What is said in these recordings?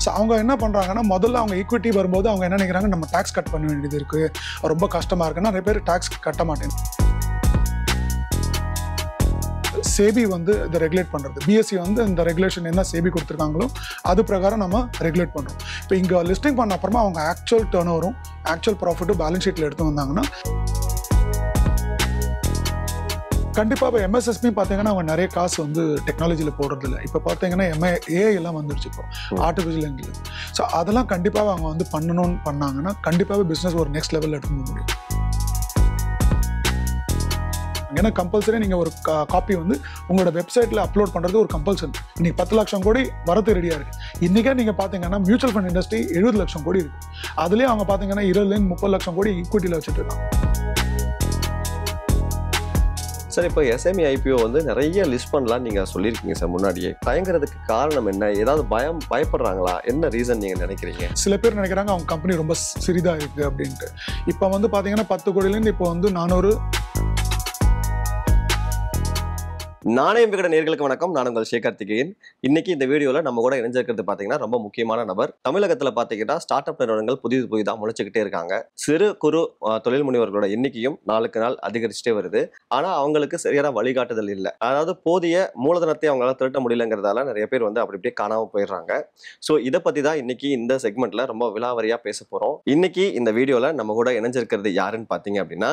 So அவங்க என்ன பண்ணுறாங்கன்னா, முதல்ல அவங்க ஈக்விட்டி வரும்போது அவங்க என்ன நினைக்கிறாங்க, நம்ம டேக்ஸ் கட் பண்ண வேண்டியது இருக்குது, ரொம்ப கஷ்டமாக இருக்குன்னா நிறைய பேர் டேக்ஸ் கட்ட மாட்டேங்க. சேபி வந்து இதை ரெகுலேட் பண்ணுறது, பிஎஸ்சி வந்து இந்த ரெகுலேஷன் என்ன சேபி கொடுத்துருக்காங்களோ அது பிரகாரம் நம்ம ரெகுலேட் பண்ணுறோம். இப்போ இங்கே லிஸ்டிங் பண்ண அப்புறமா அவங்க ஆக்சுவல் டர்ன் ஓவரும் ஆக்சுவல் ப்ராஃபிட்டும் பேலன்ஸ் ஷீட்டில் எடுத்து வந்தாங்கன்னா கண்டிப்பாக இப்போ எம்எஸ்எஸ்பி பார்த்தீங்கன்னா அவங்க நிறைய காசு வந்து டெக்னாலஜியில் போடுறது இல்லை. இப்போ பார்த்தீங்கன்னா ஏஐ எல்லாம் வந்துருச்சு, இப்போ ஆர்டிஃபிஷியல் இன்டெலிஜென்ஸ். ஸோ அதெல்லாம் கண்டிப்பாக அவங்க வந்து பண்ணணும்னு பண்ணாங்கன்னா கண்டிப்பாக பிஸ்னஸ் ஒரு நெக்ஸ்ட் லெவலில் எடுத்து முடியும். ஏன்னா கம்பல்சரி நீங்கள் ஒரு காப்பி வந்து உங்களோட வெப்சைட்டில் அப்லோட் பண்ணுறது ஒரு கம்பல்சரி. இன்னைக்கு 10 லட்சம் கோடி வரது ரெடியாக இருக்குது. இன்றைக்கே நீங்கள் பார்த்தீங்கன்னா மியூச்சுவல் ஃபண்ட் இண்டஸ்ட்ரி 70 லட்சம் கோடி இருக்குது. அதுலேயே அவங்க பார்த்தீங்கன்னா 20 30 லட்சம் கோடி ஈக்விட்டியில் வச்சுட்டு இருக்காங்க. சார், இப்போ எஸ்எம்இ ஐபிஓ வந்து நிறைய லிஸ்ட் பண்ணலாம் நீங்கள் சொல்லியிருக்கீங்க சார் முன்னாடியே. தயங்குறதுக்கு காரணம் என்ன? ஏதாவது பயப்படுறாங்களா? என்ன ரீசன் நீங்கள் நினைக்கிறீங்க? சில பேர் நினைக்கிறாங்க அவங்க கம்பெனி ரொம்ப சிறிதாக இருக்குது அப்படின்ட்டு. இப்போ வந்து பார்த்தீங்கன்னா 10 கோடியிலேருந்து இப்போ வந்து 400. நாணயம் விகடன் நேயர்களுக்கு வணக்கம். நான் உங்கள் சிவகார்த்திகேயன். இன்னைக்கு இந்த வீடியோவில் நம்ம கூட இணைஞ்சிருக்கிறது பார்த்தீங்கன்னா ரொம்ப முக்கியமான நபர். தமிழகத்தில் பார்த்தீங்கன்னா ஸ்டார்ட் அப் நிறுவனங்கள் புதிதாக முளைச்சிக்கிட்டே இருக்காங்க. சிறு குறு தொழில் முனைவர்களோட எண்ணிக்கையும் நாளுக்கு நாள் அதிகரிச்சுட்டே வருது. ஆனால் அவங்களுக்கு சரியான வழிகாட்டுதல் இல்லை. அதாவது போதிய மூலதனத்தை அவங்களால திரட்ட முடியலங்கிறதால நிறைய பேர் வந்து அப்படி அப்படியே காணாமல் போயிடுறாங்க. ஸோ இதை பற்றி தான் இன்னைக்கு இந்த செக்மெண்ட்ல ரொம்ப விலாவரியாக பேச போகிறோம். இன்னைக்கு இந்த வீடியோவில் நம்ம கூட இணைஞ்சிருக்கிறது யாருன்னு பார்த்தீங்க அப்படின்னா,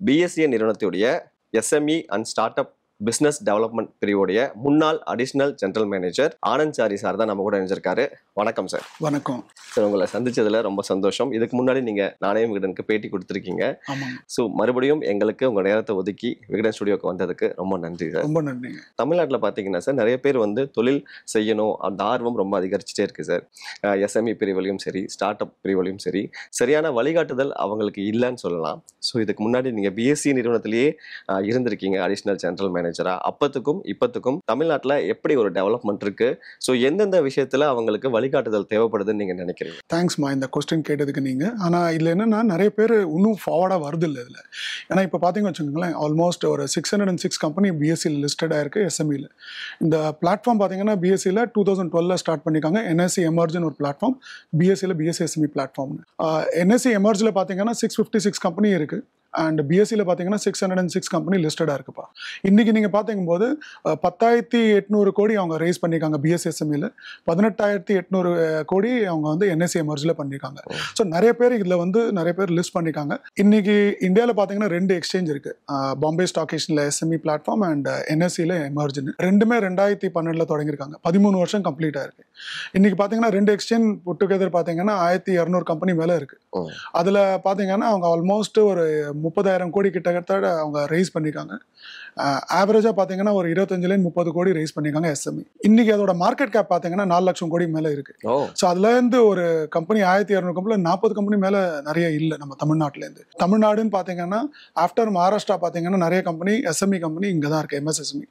பிஎஸ்சி நிறுவனத்துடைய SME and start up business development பிரிவுடைய முன்னாள் additional general manager Anand Sari sir தான் நம்ம கூட இணைஞ்சிருக்காரு. வணக்கம் சார். வணக்கம் சார், உங்களை சந்திச்சதுல ரொம்ப சந்தோஷம். இதுக்கு முன்னாடி நீங்க நாணயம் விகடனுக்கு பேட்டி கொடுத்துருக்கீங்க. ஸோ மறுபடியும் எங்களுக்கு உங்க நேரத்தை ஒதுக்கி விகடன் ஸ்டுடியோக்கு வந்ததுக்கு ரொம்ப நன்றி சார். ரொம்ப நன்றி. தமிழ்நாட்டில் பார்த்தீங்கன்னா சார் நிறைய பேர் வந்து தொழில் செய்யணும் அந்த ஆர்வம் ரொம்ப அதிகரிச்சுட்டே இருக்கு சார். எஸ்எம்இ பிரிவுலையும் சரி, ஸ்டார்ட் அப் பிரிவுலையும் சரி, சரியான வழிகாட்டுதல் அவங்களுக்கு இல்லைன்னு சொல்லலாம். ஸோ இதுக்கு முன்னாடி நீங்க பிஎஸ்சி நிறுவனத்திலேயே இருந்திருக்கீங்க அடிஷனல் ஜெனரல் மேனேஜரா. அப்பத்துக்கும் இப்பத்துக்கும் தமிழ்நாட்டில் எப்படி ஒரு டெவலப்மெண்ட் இருக்கு? ஸோ எந்தெந்த விஷயத்துல அவங்களுக்கு வழிகாட்டுதல் தேவைப்படுதுன்னு நீங்க நினைக்கிறீங்க? தேங்க்ஸ்மா இந்த கொஸ்டின் கேட்டதுக்கு. நீங்க ஆனால் இதில் என்னன்னா நிறைய பேர் இன்னும் ஃபார்வர்டாக வருது இல்லை இதில். ஏன்னா இப்போ பார்த்தீங்கன்னு வச்சுக்கோங்களேன், ஆல்மோஸ்ட் ஒரு 606 கம்பெனி பிஎஸ்சியில் லிஸ்டடாக இருக்குது எஸ்எம்இயில். இந்த பிளாட்ஃபார்ம் பார்த்தீங்கன்னா பிஎஸ்சியில் 2012 ஸ்டார்ட் பண்ணியிருக்காங்க. என்எஸ்சி எமர்ஜ்னு ஒரு பிளாட்ஃபார்ம், பிஎஸ்சியில் பிஎஸ்சி எஸ்எம்இ பிளாட்ஃபார்ம்னு. என்எஸ்சி எமர்ஜில் பார்த்தீங்கன்னா 656 கம்பெனி இருக்குது. அண்ட் பிஎஸ்சியில் பார்த்தீங்கன்னா 606 கம்பெனி லிஸ்டடாக இருக்குப்பா. இன்றைக்கி நீங்கள் பார்த்திங்கும்போது 10,800 கோடி அவங்க ரைஸ் பண்ணியிருக்காங்க பிஎஸ்சி எஸ்எம்இயில். 18,800 கோடி அவங்க வந்து என்எஸ்சி எமர்ஜில் பண்ணியிருக்காங்க. ஸோ நிறைய பேர் இதில் வந்து நிறைய பேர் லிஸ்ட் பண்ணியிருக்காங்க. இன்றைக்கி இந்தியாவில் பார்த்தீங்கன்னா 2 எக்ஸ்சேஞ்ச் இருக்குது. பாம்பே ஸ்டாக் எக்ஸ்சேஞ்சில் எஸ்எம்இ பிளாட்ஃபார்ம் அண்ட் என்எஸ்சியில் எமர்ஜின்னு. ரெண்டுமே 2012 தொடங்கியிருக்காங்க. 13 வருஷம் கம்ப்ளீட்டாக இருக்குது. இன்றைக்கி பார்த்தீங்கன்னா 2 எக்ஸ்சேஞ்ச் புட்டுகெதர் பார்த்தீங்கன்னா 1,200 கம்பெனி மேலே இருக்குது. அதில் பார்த்தீங்கன்னா அவங்க ஆல்மோஸ்ட் ஒரு 30,000 கோடி கிட்டத்தட்ட அவங்க ரைஸ் பண்ணியிருக்காங்க. ஆவரேஜாக பார்த்தீங்கன்னா ஒரு 25-30 கோடி ரைஸ் பண்ணியிருக்காங்க எஸ்எம்இ. இன்னைக்கு அதோட மார்க்கெட் கேப் பார்த்தீங்கன்னா 4 லட்சம் கோடி மேலே இருக்குது. ஸோ அதுலேருந்து ஒரு கம்பெனி 1,200 கம்பெனியில் 40 கம்பெனி மேலே நிறைய இல்லை நம்ம தமிழ்நாட்டிலேருந்து. தமிழ்நாடுன்னு பார்த்தீங்கன்னா ஆஃப்டர் மகாராஷ்டிரா பார்த்தீங்கன்னா நிறைய கம்பெனி எஸ்எம்இ கம்பெனி இங்கே தான் இருக்குது. எம்எஸ்எஸ்எம்இ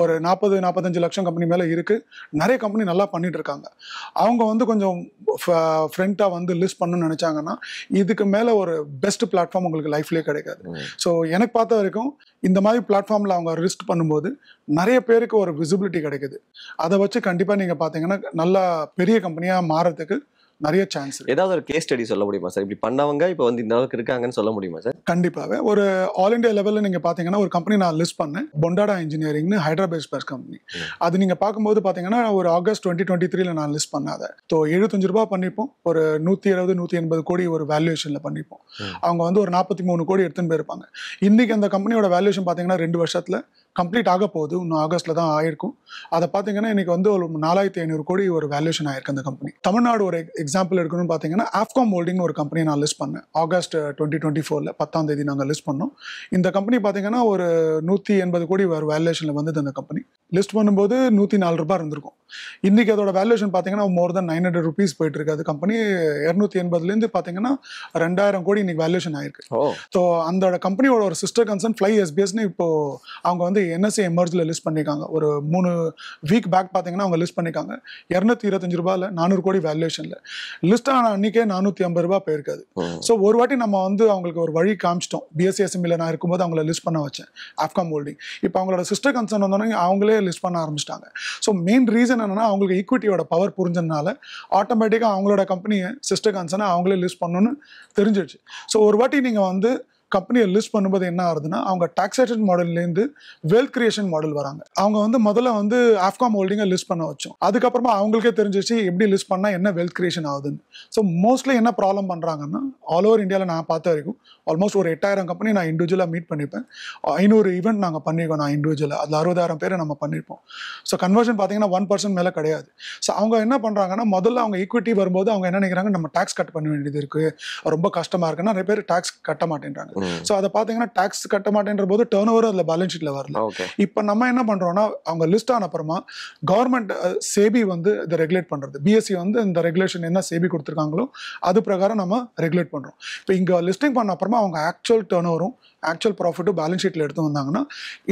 ஒரு 40-45 லட்சம் கம்பெனி மேலே இருக்குது. நிறைய கம்பெனி நல்லா பண்ணிட்டு இருக்காங்க. அவங்க வந்து கொஞ்சம் ஃப்ரெண்டாக வந்து லிஸ்ட் பண்ணணும்னு நினச்சாங்கன்னா இதுக்கு மேலே ஒரு பெஸ்ட் பிளாட்ஃபார்ம் உங்களுக்கு லைஃப்லேயே கிடைக்காது. ஸோ எனக்கு பார்த்த வரைக்கும் இந்த மாதிரி பிளாட்ஃபார்மில் அவங்க ரிஸ்க் பண்ணும்போது நிறைய பேருக்கு ஒரு விசிபிலிட்டி கிடைக்குது. அதை வச்சு கண்டிப்பாக நீங்கள் பார்த்தீங்கன்னா நல்லா பெரிய கம்பெனியாக மாறதுக்கு நிறைய சான்ஸ். ஏதாவது ஒரு கேஸ் ஸ்டடி சொல்ல முடியுமா சார்? இப்படி பண்ணவங்க இப்போ வந்து இந்த அளவுக்கு இருக்காங்கன்னு சொல்ல முடியுமா சார்? கண்டிப்பாகவே ஒரு ஆல் இண்டியா லெவலில் நீங்கள் பார்த்தீங்கன்னா ஒரு கம்பெனி நான் லிஸ்ட் பண்ணேன், பொண்டாடா இன்ஜினியரிங்னு ஹைதராபாத் பேஸ்ட் கம்பெனி. அது நீங்கள் பார்க்கும்போது பார்த்தீங்கன்னா ஒரு ஆகஸ்ட் 2023 நான் லிஸ்ட் பண்ணாத. ஸோ 75 ரூபா பண்ணிப்போம், ஒரு 170-180 கோடி ஒரு வேல்யூவேஷனில் பண்ணிப்போம். அவங்க வந்து ஒரு 43 கோடி எடுத்துன்னு போயிருப்பாங்க. இன்றைக்கி அந்த கம்பெனியோட வேல்யூவேஷன் பார்த்தீங்கன்னா 2 வருஷத்தில் கம்ப்ளீட் ஆக போகுது. இன்னும் ஆகஸ்ட்டில் தான் ஆயிருக்கும். அதை பார்த்தீங்கன்னா இன்றைக்கி வந்து ஒரு 4,500 கோடி ஒரு வேல்யூஷன் ஆயிருக்கு அந்த கம்பெனி. தமிழ்நாடு ஒரு எக்ஸாம்பிள் எடுக்கணும்னு பார்த்தீங்கன்னா ஆஃப்காம் ஹோல்டிங்னு ஒரு கம்பெனி நான் லிஸ்ட் பண்ணேன். ஆகஸ்ட் 2024 10ஆம் தேதி நாங்கள் லிஸ்ட் பண்ணோம். இந்த கம்பெனி பார்த்தீங்கன்னா ஒரு 180 கோடி ஒரு வேல்யூஷனில் வந்தது. அந்த கம்பெனி லிஸ்ட் பண்ணும்போது 104 ரூபாய் இருந்திருக்கும். இன்றைக்கி அதோட வேல்யூஷன் பார்த்தீங்கன்னா மோர் தென் 900 rupees போயிட்டு இருக்கு. அது கம்பெனி 280லேருந்து பார்த்தீங்கன்னா 2,000 கோடி இன்னைக்கு வேல்யூஷன் ஆயிருக்கு. ஸோ அந்த கம்பெனியோட ஒரு சிஸ்டர் கன்சர்ன் ஃப்ளை எஸ்பிஎஸ்னு இப்போ அவங்க வந்து என்எஸ்சி எமர்ஜில் லிஸ்ட் பண்ணியிருக்காங்க. ஒரு 3 வீக் பேக் பார்த்தீங்கன்னா அவங்க லிஸ்ட் பண்ணியிருக்காங்க. 225 ரூபாயில் 400 கோடி வேல்யூஷனில் லிஸ்ட் ஆன அன்றைக்கே 450 ரூபாய் போயிருக்காது. ஸோ ஒரு வாட்டி நம்ம வந்து அவங்களுக்கு ஒரு வழி காமிச்சிட்டோம். பிஎஸ்சி எஸ்எம்இல நான் இருக்கும்போது அவங்கள லிஸ்ட் பண்ண வச்சேன் ஆஃப்காம் ஹோல்டிங். இப்போ அவங்களோட சிஸ்டர் கன்சர்ன் வந்தோடனே அவங்களே லிஸ்ட் பண்ண ஆரம்பிச்சிட்டாங்க. ஸோ மெயின் ரீசன் என்னன்னா அவங்களுக்கு ஈக்விட்டியோட பவர் புரிஞ்சதுனால ஆட்டோமேட்டிக்காக அவங்களோட கம்பெனியை சிஸ்டர் கன்சர்னை அவங்களே லிஸ்ட் பண்ணணும்னு தெரிஞ்சிடுச்சு. ஸோ ஒரு வாட்டி நீங்கள் வந்து கம்பெனியை லிஸ்ட் பண்ணும்போது என்ன ஆகுதுன்னா அவங்க டாக்ஸேஷன் மாடல்லேருந்து வெல்த் கிரியேஷன் மாடல் வராங்க. அவங்க வந்து முதல்ல வந்து ஆஃப்காம் ஹோல்டிங்கை லிஸ்ட் பண்ண வச்சோம். அதுக்கப்புறமா அவங்களுக்கே தெரிஞ்சிச்சு எப்படி லிஸ்ட் பண்ணால் என்ன வெல்த் கிரியேஷன் ஆகுதுன்னு. ஸோ மோஸ்ட்லி என்ன ப்ராப்ளம் பண்ணுறாங்கன்னா ஆல் ஓவர் இந்தியாவில் நான் பார்த்த வரைக்கும் ஆல்மோஸ்ட் ஒரு 8000 கம்பெனி நான் இண்டிவிஜுவலாக மீட் பண்ணியிருப்பேன். 500 ஈவெண்ட் நாங்கள் பண்ணியிருக்கோம். நான் இண்டிவிஜுவலாக அதில் 60,000 பேரை நம்ம பண்ணியிருப்போம். ஸோ கன்வர்ஷன் பார்த்தீங்கன்னா 1% மேலே கிடையாது. ஸோ அவங்க என்ன பண்ணுறாங்கன்னா முதல்ல அவங்க ஈக்விட்டி வரும்போது அவங்க என்ன நினைக்கிறாங்க நம்ம டேக்ஸ் கட் பண்ண வேண்டியது இருக்குது, ரொம்ப கஷ்டமாக இருக்குன்னா நிறைய பேர் டேக்ஸ் கட்ட மாட்டேன்றாங்க. ஸோ அதை பார்த்தீங்கன்னா டேக்ஸ் கட்ட மாட்டேன்ற போது டர்ன் ஓவர் அதில் பேலன்ஸ் ஷீட்டில் வரல. இப்போ நம்ம என்ன பண்ணுறோம்னா அவங்க லிஸ்ட் ஆன அப்புறமா கவர்மெண்ட் சேபி வந்து இதை ரெகுலேட் பண்ணுறது, பிஎஸ்சி வந்து இந்த ரெகுலேஷன் என்ன சேபி கொடுத்துருக்காங்களோ அது பிரகாரம் நம்ம ரெகுலேட் பண்ணுறோம். இப்போ இங்கே லிஸ்டிங் பண்ண அப்புறமா அவங்க ஆக்சுவல் டர்ன் ஓவரும் ஆக்சுவல் ப்ராஃபிட்டும் பேலன்ஸ் ஷீட்டில் எடுத்து வந்தாங்கன்னா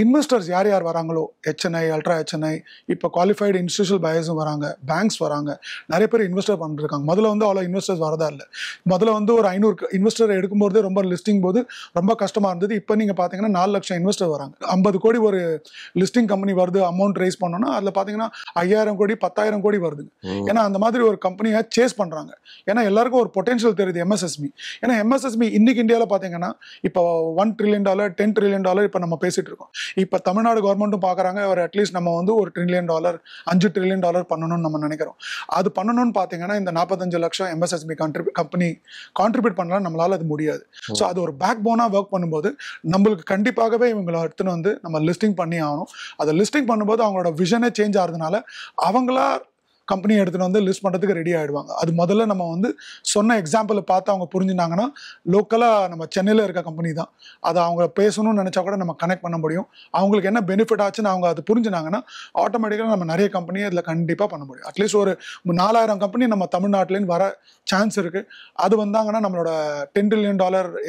இன்வெஸ்டர்ஸ் யார் யார் வராங்களோ HNI, அல்ட்ரா HNI, இப்போ குவாலிஃபைடு இன்ஸ்டிடியூஷனல் பயர்ஸும் வராங்க, பேங்க்ஸ் வராங்க, நிறைய பேர் இன்வெஸ்டர் பண்ணிருக்காங்க. முதல்ல வந்து அவ்வளோ இன்வெஸ்டர்ஸ் வரதா இல்லை. முதல்ல வந்து ஒரு 500 இன்வெஸ்டர் எடுக்கும்போது ரொம்ப லிஸ்டிங் போது ரொம்ப கஷ்டமாக இருந்தது. இப்போ நீங்கள் பார்த்தீங்கன்னா 4 லட்சம் இன்வெஸ்டர் வராங்க. 50 கோடி ஒரு லிஸ்டிங் கம்பெனி வருது, அமௌண்ட் ரைஸ் பண்ணோன்னா அதில் பார்த்தீங்கன்னா 5000 கோடி 10,000 கோடி வருது. ஏன்னா அந்த மாதிரி ஒரு கம்பெனியை சேஸ் பண்ணுறாங்க. ஏன்னா எல்லாருக்கும் ஒரு பொட்டன்ஷியல் தெரியுது MSSME. ஏன்னா MSSME இன்னைக்கு இந்தியாவில் பார்த்தீங்கன்னா இப்போ $1 trillion $10 trillion இப்போ நம்ம பேசிட்டு இருக்கோம். இப்போ தமிழ்நாடு கவர்மெண்ட்டும் பார்க்குறாங்க ஒரு அட்லீஸ்ட் நம்ம வந்து ஒரு $1 trillion $5 trillion பண்ணணும்னு நம்ம நினைக்கிறோம். அது பண்ணணும்னு பார்த்தீங்கன்னா இந்த 45 லட்சம் MSSME கம்பெனி கான்ட்ரிபியூட் பண்ணலாம், நம்மளால அது முடியாது. ஸோ அது ஒரு பேக் போனாக ஒர்க் பண்ணும்போது நம்மளுக்கு கண்டிப்பாகவே இவங்களை எடுத்துன்னு வந்து நம்ம லிஸ்டிங் பண்ணி ஆகணும். அதை லிஸ்டிங் பண்ணும்போது அவங்களோட விஷனே சேஞ்ச் ஆகிறதுனால அவங்களா கம்பெனி எடுத்துகிட்டு வந்து லிஸ்ட் பண்ணுறதுக்கு ரெடி ஆகிடுவாங்க. அது முதல்ல நம்ம வந்து சொன்ன எக்ஸாம்பிளை பார்த்து அவங்க புரிஞ்சுனாங்கன்னா லோக்கலாக நம்ம சென்னையில் இருக்க கம்பெனி தான், அதை அவங்க பேசணும்னு நினச்சா கூட நம்ம கனெக்ட் பண்ண முடியும். அவங்களுக்கு என்ன பெனிஃபிட் ஆச்சுன்னு அவங்க அது புரிஞ்சுனாங்கன்னா ஆட்டோமேட்டிக்காக நம்ம நிறைய கம்பெனியை இதில் கண்டிப்பாக பண்ண முடியும். அட்லீஸ்ட் ஒரு 4000 கம்பெனி நம்ம தமிழ்நாட்டிலேருந்து வர சான்ஸ் இருக்குது. அது வந்தாங்கன்னா நம்மளோட $10 trillion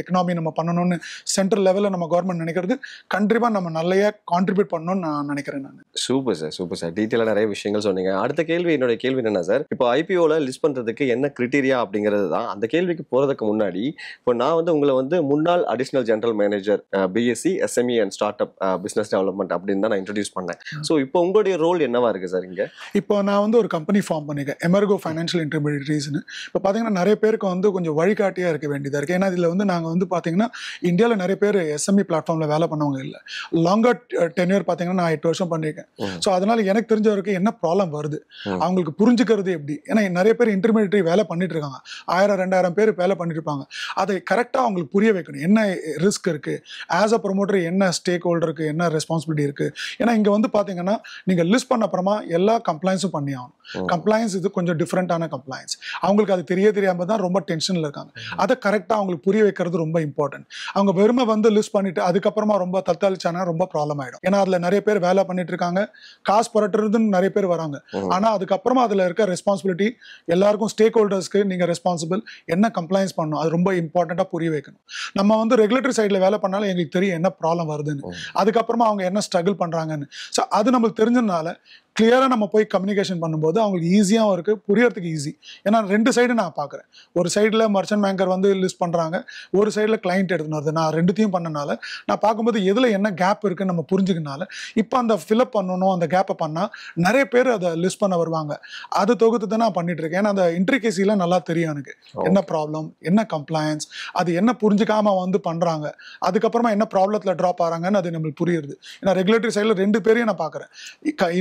எக்கனாமி நம்ம பண்ணணும்னு சென்ட்ரல் லெவலில் நம்ம கவர்மெண்ட் நினைக்கிறது கண்டிப்பாக நம்ம நிறைய கான்ட்ரிபியூட் பண்ணணும்னு நான் நினைக்கிறேன். நான் சூப்பர் சார், டீட்டெயிலாக நிறைய விஷயங்கள் சொன்னீங்க. அடுத்த கேள்வி என்னோட கேள்வி என்ன சார், இப்போ ஐபிஓல லிஸ்ட் பண்றதுக்கு என்ன கிரைட்டீரியா அப்படிங்கிறது தான். அந்த கேள்விக்கு போறதுக்கு முன்னாடி இப்போ நான் வந்து உங்களை வந்து முன்னாள் additional general manager BSc SME and start up business development அப்படின்னு தான் நான் இன்ட்ரடியூஸ் பண்ணேன். ஸோ இப்போ உங்களுடைய ரோல் என்னவா இருக்கு சார் இங்க? இப்போ நான் வந்து ஒரு கம்பெனி ஃபார்ம் பண்ணிருக்கேன், எமர்கோ ஃபைனான்ஷியல் இன்டர்மீடியரிஸ்னு. இப்போ பார்த்தீங்கன்னா நிறைய பேருக்கு வந்து கொஞ்சம் வழிகாட்டியா இருக்க வேண்டியதா இருக்கு. ஏன்னா இதில் வந்து நாங்கள் வந்து பார்த்தீங்கன்னா இந்தியாவில் நிறைய பேர் SME பிளாட்ஃபார்ம்ல வேலை பண்ணவங்க இல்லை. லாங்கர் டென்யூர் பார்த்தீங்கன்னா நான் 8 வருஷம் பண்ணியிருக்கேன். ஸோ அதனால எனக்கு தெரிஞ்ச வரைக்கும் என்ன ப்ராப்ளம் வருது, அவங்களுக்கு புரிஞ்சுக்கிறது எப்படி. ஏன்னா நிறைய பேர் இன்டர்மீடியரி வேலை பண்ணிட்டு இருக்காங்க, 1000-2000 பேர் வேலை பண்ணிட்டு இருப்பாங்க. அதை கரெக்டாக அவங்களுக்கு புரிய வைக்கணும். என்ன ரிஸ்க் இருக்கு, ஆஸ் அ ப்ரொமோட்டர் என்ன ஸ்டேக் ஹோல்டருக்கு என்ன ரெஸ்பான்சிபிலிட்டி இருக்கு. ஏன்னா இங்கே வந்து பார்த்தீங்கன்னா நீங்கள் லிஸ்ட் பண்ண அப்புறமா எல்லா கம்ப்ளைன்ஸும் பண்ணி ஆகணும். கம்ப்ளைன்ஸ் இது கொஞ்சம் டிஃப்ரெண்டான கம்ப்ளைன்ஸ், அவங்களுக்கு அது தெரியாம தான் ரொம்ப டென்ஷனில் இருக்காங்க. அதை கரெக்டாக அவங்களுக்கு புரிய வைக்கிறது ரொம்ப இம்பார்ட்டன்ட். அவங்க வெறுமை வந்து லிஸ்ட் பண்ணிட்டு அதுக்கப்புறமா ரொம்ப தத்தாளிச்சானா ரொம்ப ப்ராப்ளம் ஆகிடும். ஏன்னா அதில் நிறைய பேர் வேலை பண்ணிட்டு இருக்காங்க, காசு புரட்டுறதுன்னு நிறைய பேர் வராங்க. ஆனால் அதுக்கப்புறமா அதில் இருக்க ரெஸ்பான்சிபிலிட்டி எல்லாருக்கும் ஸ்டேக் ஹோல்டர்ஸ்க்கு நீங்கள் ரெஸ்பான்சிபிள், என்ன கம்ப்ளைன்ஸ் பண்ணணும் அது ரொம்ப இம்பார்ட்டண்ட்டாக புரிய வைக்கணும். நம்ம வந்து ரெகுலேட்டரி சைடில் வேலை பண்ணாலும் எங்களுக்கு தெரியும் என்ன ப்ராப்ளம் வருதுன்னு, அதுக்கப்புறமா அவங்க என்ன ஸ்ட்ரகிள் பண்ணுறாங்கன்னு. ஸோ அது நம்மளுக்கு தெரிஞ்சதுனால கிளியராக நம்ம போய் கம்யூனிகேஷன் பண்ணும்போது அவங்களுக்கு ஈஸியாகவும் இருக்குது, புரியறதுக்கு ஈஸி. ஏன்னா 2 சைடு நான் பார்க்குறேன். ஒரு சைடில் மர்ச்சன்ட் பேங்கர் வந்து லிஸ்ட் பண்ணுறாங்க, ஒரு சைடில் கிளைண்ட் எடுத்துன்னு வருது. நான் 2த்தையும் பண்ணனால நான் பார்க்கும்போது எதில் என்ன கேப் இருக்குன்னு நம்ம புரிஞ்சுக்கனால இப்போ அந்த ஃபில்அப் பண்ணணும். அந்த கேப்பை பண்ணால் நிறைய பேர் அதை லிஸ்ட் பண்ண வருவாங்க. அது தொகுத்து தான் நான் பண்ணிட்டு இருக்கேன். ஏன்னா அந்த இன்ட்ரிகேசிலாம் நல்லா தெரியும் எனக்கு, என்ன ப்ராப்ளம், என்ன கம்ப்ளைன்ஸ், அது என்ன புரிஞ்சுக்காம வந்து பண்ணுறாங்க, அதுக்கப்புறமா என்ன ப்ராப்ளத்தில் ட்ராப் ஆகிறாங்கன்னு அது நம்மளுக்கு புரியுது. ஏன்னா ரெகுலேட்டரி சைடில் 2 பேரையும் நான் பார்க்குறேன்,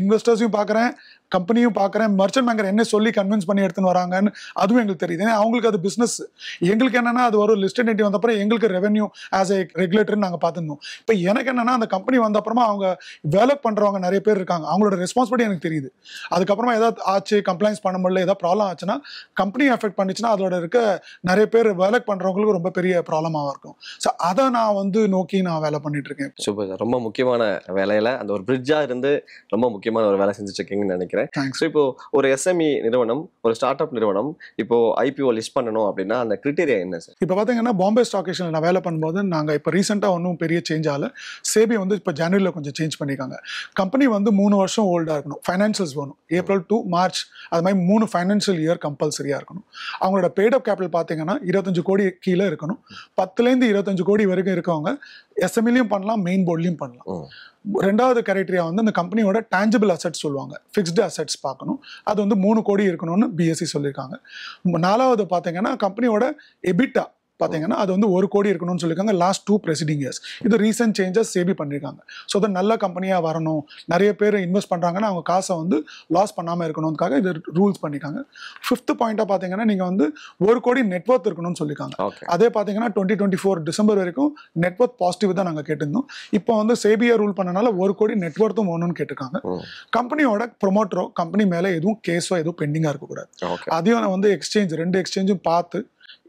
இன்வெஸ்டர்ஸ் பார்க்குறேன், கம்பெனியும் பார்க்குறேன், மர்ச்சன்ட் பேங்கர் என்ன சொல்லி கன்வின்ஸ் பண்ணி எடுத்துன்னு வராங்கன்னு அதுவும் எங்களுக்கு தெரியுது. ஏன்னா அவங்களுக்கு அது பிஸ்னஸ், எங்களுக்கு என்னன்னா அது ஒரு லிஸ்டட் என்டிட்டி வந்தப்பறம் எங்களுக்கு ரெவென்யூ ஆஸ் ஏ ரெகுலேட்டர்னு நாங்கள் பார்த்துருந்தோம். இப்போ எனக்கு என்னன்னா அந்த கம்பெனி வந்த அப்புறமா அவங்க வேலை பண்ணுறவங்க நிறைய பேர் இருக்காங்க, அவங்களோட ரெஸ்பான்சிபிலிட்டி எனக்கு தெரியுது. அதுக்கப்புறமா ஏதாவது ஆச்சு, கம்ப்ளைண்ட்ஸ் பண்ண முடியல, ஏதாவது ப்ராப்ளம் ஆச்சுன்னா கம்பெனி அஃபெக்ட் பண்ணிச்சுன்னா அதோட இருக்க நிறைய பேர் வேலை பண்ணுறவங்களுக்கு ரொம்ப பெரிய ப்ராப்ளமாக இருக்கும். ஸோ அதை நான் வந்து நோக்கி நான் வேலை பண்ணிட்டு இருக்கேன். சூப்பர் சார், ரொம்ப முக்கியமான வேலையில அந்த ஒரு பிரிட்ஜா இருந்து ரொம்ப முக்கியமான ஒரு வேலை செஞ்சுட்டு இருக்கீங்கன்னு நினைக்கிறேன். ஸோ இப்போ ஒரு SME நிறுவனம், ஒரு ஸ்டார்ட் அப் நிறுவனம் இப்போ IPO லிஸ்ட் பண்ணணும் அப்படின்னா அந்த கிரைட்டீரியா என்ன சார்? இப்போ பார்த்தீங்கன்னா பாம்பே ஸ்டாக் எக்ஸ்சேஞ்சில் நான் வேலை பண்ணும்போது நாங்கள் இப்போ ரீசெண்டாக ஒன்றும் பெரிய சேஞ்ச் ஆகல. சேபி வந்து இப்போ ஜனவரியில் கொஞ்சம் சேஞ்ச் பண்ணியிருக்காங்க. கம்பெனி வந்து 3 வருஷம் ஓல்டாக இருக்கணும், ஃபைனான்சியல்ஸ் வேணும், April to March அது மாதிரி 3 ஃபைனான்ஷியல் இயர் கம்பல்சரியாக இருக்கணும். அவங்களோட பெய்ட் அப் கேபிட்டல் பார்த்தீங்கன்னா 25 கோடி கீழே இருக்கணும். 10லேருந்து 25 கோடி வரைக்கும் இருக்கவங்க எஸ்எம்இலையும் பண்ணலாம், மெயின் போர்ட்லையும் பண்ணலாம். ரெண்டாவது கிரைட்டீரியா வந்து அந்த கம்பெனியோட டேஞ்சபிள் அசெட்ஸ் சொல்லுவாங்க, ஃபிக்ஸ்டு அசெட்ஸ் பார்க்கணும். அது வந்து 3 கோடி இருக்கணும்னு பிஎஸ்சி சொல்லியிருக்காங்க. 4வது பார்த்தீங்கன்னா கம்பெனியோட எபிட்டா பார்த்தீங்கன்னா அது வந்து 1 கோடி இருக்கணும்னு சொல்லியிருக்காங்க லாஸ்ட் 2 ப்ரெசிடிங் இயர்ஸ். இது ரீசென்ட் சேஞ்சஸ் சேபி பண்ணியிருக்காங்க. ஸோ அது நல்ல கம்பெனியாக வரணும், நிறைய பேர் இன்வெஸ்ட் பண்ணுறாங்கன்னா அவங்க காசை வந்து லாஸ் பண்ணாமல் இருக்கணும்னுக்காக இது ரூல்ஸ் பண்ணியிருக்காங்க. 5th பாயிண்டாக பார்த்தீங்கன்னா நீங்கள் வந்து 1 கோடி நெட்வொர்த் இருக்கணும்னு சொல்லியிருக்காங்க. அதே பார்த்தீங்கன்னா 2024 டிசம்பர் வரைக்கும் நெட்வொர்த் பாசிட்டிவ் தான் நாங்கள் கேட்டிருந்தோம். இப்போ வந்து சேபியா ரூல் பண்ணனால 1 கோடி நெட்வொர்த்தும் வேணும்னு கேட்டிருக்காங்க. கம்பெனியோட ப்ரொமோட்டரோ கம்பெனி மேலே எதுவும் கேஸோ எதுவும் பெண்டிங்காக இருக்கக்கூடாது. அதையும் வந்து எக்ஸ்சேஞ்ச் 2 எக்ஸ்சேஞ்சும் பார்த்து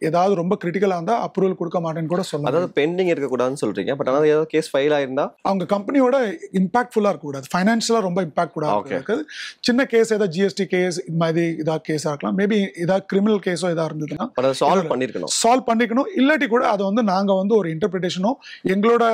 ஏதாவது ரொம்ப கிரிட்டிக்கலா இருந்தா அப்ரூவல் கொடுக்க மாட்டேன்னு கூட சொல்லலாம். அதாவது பெண்டிங் இருக்க கூடாதுன்னு சொல்றீங்க. பட் ஆனால் ஏதாவது கேஸ் ஃபைல் ஆயிருந்தா அவங்க கம்பெனியோட இம்பாக்ட்ஃபுல்லா இருக்க கூடாது, ஃபைனான்ஷியலா ரொம்ப இம்பாக்ட் கூட இருக்காது. சின்ன கேஸ் ஏதாவது ஜிஎஸ்டி கேஸ் இது மாதிரி ஏதாவது கேஸா இருக்கலாம், மேபி ஏதாவது கிரிமினல் கேஸோ ஏதாவது இருந்ததுன்னா சால்வ் பண்ணிக்கணும். இல்லாட்டி கூட அதை வந்து நாங்க வந்து ஒரு இன்டர்பிரிட்டேஷனோ எங்களோட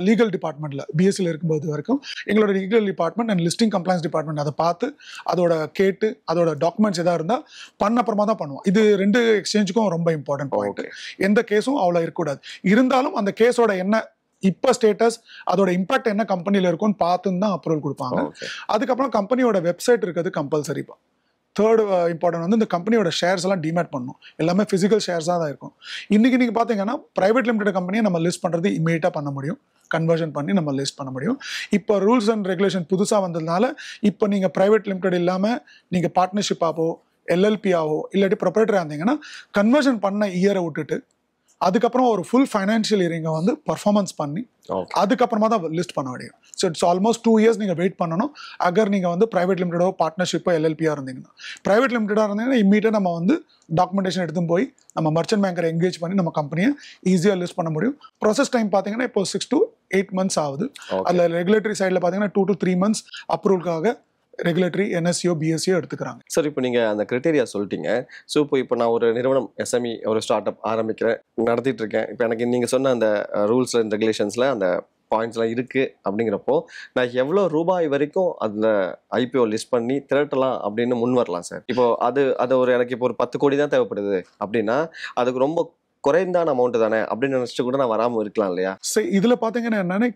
லீகல் டிபார்ட்மெண்ட்ல பிஎஸ்சியில் இருக்கும்போது வரைக்கும் எங்களோட legal department and listing compliance department அதை பார்த்து அதோட கேட்டு அதோட டாக்குமெண்ட்ஸ் ஏதாவது இருந்தா பண்ண அப்புறமா தான் பண்ணுவோம். இது 2 எக்ஸ்சேஞ்சுக்கும் ரொம்ப இம்பார்ட்டன்ட் பாயிண்ட். எந்த கேஸும் அவ்வளவு இருக்கக்கூடாது. இருந்தாலும் அந்த கேஸோட என்ன இப்ப ஸ்டேட்டஸ் அதோட இம்பாக்ட் என்ன கம்பெனில இருக்கும்னு பார்த்துன்னு தான் அப்ரூவல் கொடுப்பாங்க. அதுக்கப்புறம் கம்பெனியோட வெப்சைட் இருக்கிறது கம்பல்சரி. தேர்ட் இம்பார்ட்டன்ட் வந்து இந்த கம்பெனியோட ஷேர்ஸ் எல்லாம் டிமேட் பண்ணணும். எல்லாமே பிசிக்கல் ஷேர்ஸாக தான் இருக்கும். இன்னைக்கு நீங்க பாத்தீங்கன்னா பிரைவேட் லிமிடெட் கம்பெனியை நம்ம லிஸ்ட் பண்றது இமீடியட்டா பண்ண முடியும், கன்வர்ஷன் பண்ணி நம்ம லிஸ்ட் பண்ண முடியும். இப்போ ரூல்ஸ் அண்ட் ரெகுலேஷன் புதுசா வந்ததுனால இப்போ நீங்க பிரைவேட் லிமிடெட் இல்லாம நீங்க பார்ட்னர்ஷிப் ஆவோ எல்எல்பியாவோ இல்லாட்டி ப்ரொப்ரைட்டரா இருந்தீங்கன்னா கன்வர்ஷன் பண்ண இயரை விட்டுட்டு அதுக்கப்புறம் ஒரு ஃபுல் ஃபைனான்ஷியல் இயரிங்கை வந்து பர்ஃபார்மன்ஸ் பண்ணி அதுக்கப்புறமா தான் லிஸ்ட் பண்ண முடியும். ஸோ இட்ஸ் ஆல்மோஸ்ட் 2 இயர்ஸ் நீங்கள் வெயிட் பண்ணணும். அகர் நீங்கள் வந்து பிரைவேட் லிமிடெடோ பார்ட்னர்ஷிப்போ எல்எல்பியா இருந்தீங்கன்னா. பிரைவேட் லிமிடெடாக இருந்தீங்கன்னா இம்மீடியட்டாக நம்ம வந்து டாக்குமெண்டேஷன் எடுத்து போய் நம்ம மர்ச்சன்ட் பேங்கரை என்கேஜ் பண்ணி நம்ம கம்பெனியை ஈஸியாக லிஸ்ட் பண்ண முடியும். ப்ராசஸ் டைம் பார்த்தீங்கன்னா இப்போ 6 to 8 months ஆகுது. அதில் ரெகுலேட்டரி சைடில் பார்த்தீங்கன்னா 2 to 3 months அப்ரூவலுக்காக ரெகுலேட்டரி என்எஸ்சியோ பிஎஸ்சியோ எடுத்துக்கிறாங்க. சார் இப்போ நீங்கள் அந்த கிரைட்டீரியா சொல்லிட்டீங்க. ஸோ இப்போ நான் ஒரு நிறுவனம் எஸ்எம்இ ஒரு ஸ்டார்ட் அப் ஆரம்பிக்கிறேன், நடத்திட்டு இருக்கேன். இப்போ எனக்கு நீங்கள் சொன்ன அந்த ரூல்ஸ் அண்ட் ரெகுலேஷன்ஸில் அந்த பாயிண்ட்ஸ்லாம் இருக்குது அப்படிங்கிறப்போ நான் எவ்வளோ ரூபாய் வரைக்கும் அந்த ஐபிஓ லிஸ்ட் பண்ணி திரட்டலாம் அப்படின்னு முன் வரலாம் சார்? இப்போ அது ஒரு எனக்கு இப்போ ஒரு 10 கோடி தான் தேவைப்படுது அப்படின்னா அதுக்கு ரொம்ப குறைந்தான அமௌண்ட் தானே அப்படின்னு நினைச்சிட்டு கூட நான் வராமல் இருக்கலாம் இல்லையா? சரி, இதில் பார்த்தீங்கன்னா என்னன்னா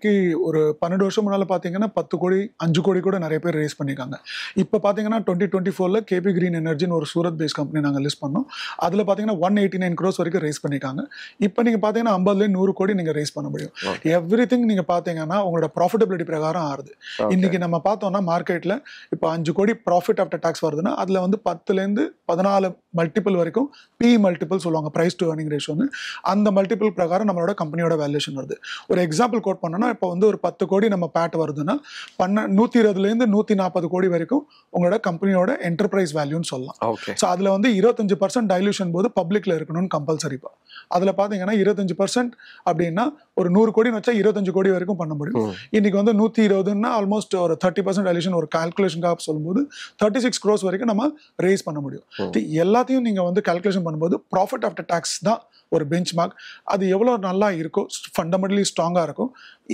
ஒரு 12 வருஷம் முன்னால் பார்த்தீங்கன்னா 10 கோடி 5 கோடி கூட நிறைய பேர் ரேஸ் பண்ணியிருக்காங்க. இப்போ பார்த்தீங்கன்னா 2024 கேபி கிரீன் எனர்ஜின்னு ஒரு சூரத் பேஸ் கம்பெனி நாங்கள் லிஸ்ட் பண்ணோம். அதில் பார்த்தீங்கன்னா 189 crores வரைக்கும் ரேஸ் பண்ணியிருக்காங்க. இப்போ நீங்கள் பார்த்தீங்கன்னா 50-100 கோடி நீங்கள் ரேஸ் பண்ண முடியும். எவ்ரி திங் நீங்கள் பார்த்தீங்கன்னா உங்களோட ப்ராஃபிட்டபிலிட்டி பிரகாரம் ஆறுது. இன்னைக்கு நம்ம பார்த்தோம்னா மார்க்கெட்டில் இப்போ 5 கோடி ப்ராஃபிட் ஆஃப்டர் டாக்ஸ் வருதுன்னா அதில் வந்து 10 to 14 மல்டிபிள் வரைக்கும் பி மல்டிபிள் சொல்லுவாங்க, ப்ரைஸ் டு ஏர்னிங் ரேஷியோ. அந்த மல்டிபிள் பிரகாரம் நம்மளோட கம்பெனியோட வேல்யூஷன் வருது. ஒரு எக்ஸாம்பிள் கோட் பண்ணோம்னா இப்போ வந்து ஒரு 10 கோடி நம்ம பேட் வருதுன்னா 120 to 140 கோடி வரைக்கும் உங்களோட கம்பெனியோட என்டர்பிரைஸ் வேல்யூன்னு சொல்லலாம். ஸோ அதில் வந்து 25% டைலூஷன் போது பப்ளிக்ல இருக்கணும்னு கம்பல்சரிப்பா. அதில் பார்த்தீங்கன்னா 25% அப்படின்னா ஒரு 100 கோடின்னு வச்சா 25 கோடி வரைக்கும் பண்ண முடியும். இன்னைக்கு வந்து 120ன்னா ஆல்மோஸ்ட் ஒரு 30% டைலூஷன் ஒரு கால்குலேஷனுக்காக சொல்லும்போது 36 crores வரைக்கும் நம்ம ரேஸ் பண்ண முடியும். எல்லாத்தையும் நீங்க வந்து கால்குலேஷன் பண்ணும்போது ப்ராஃபிட் ஆஃப்டர் டாக்ஸ் தான் ஒரு பெஞ்ச் மார்க். அது எவ்வளோ நல்லா இருக்கோ, ஃபண்டமெண்டலி ஸ்ட்ராங்காக இருக்கும்,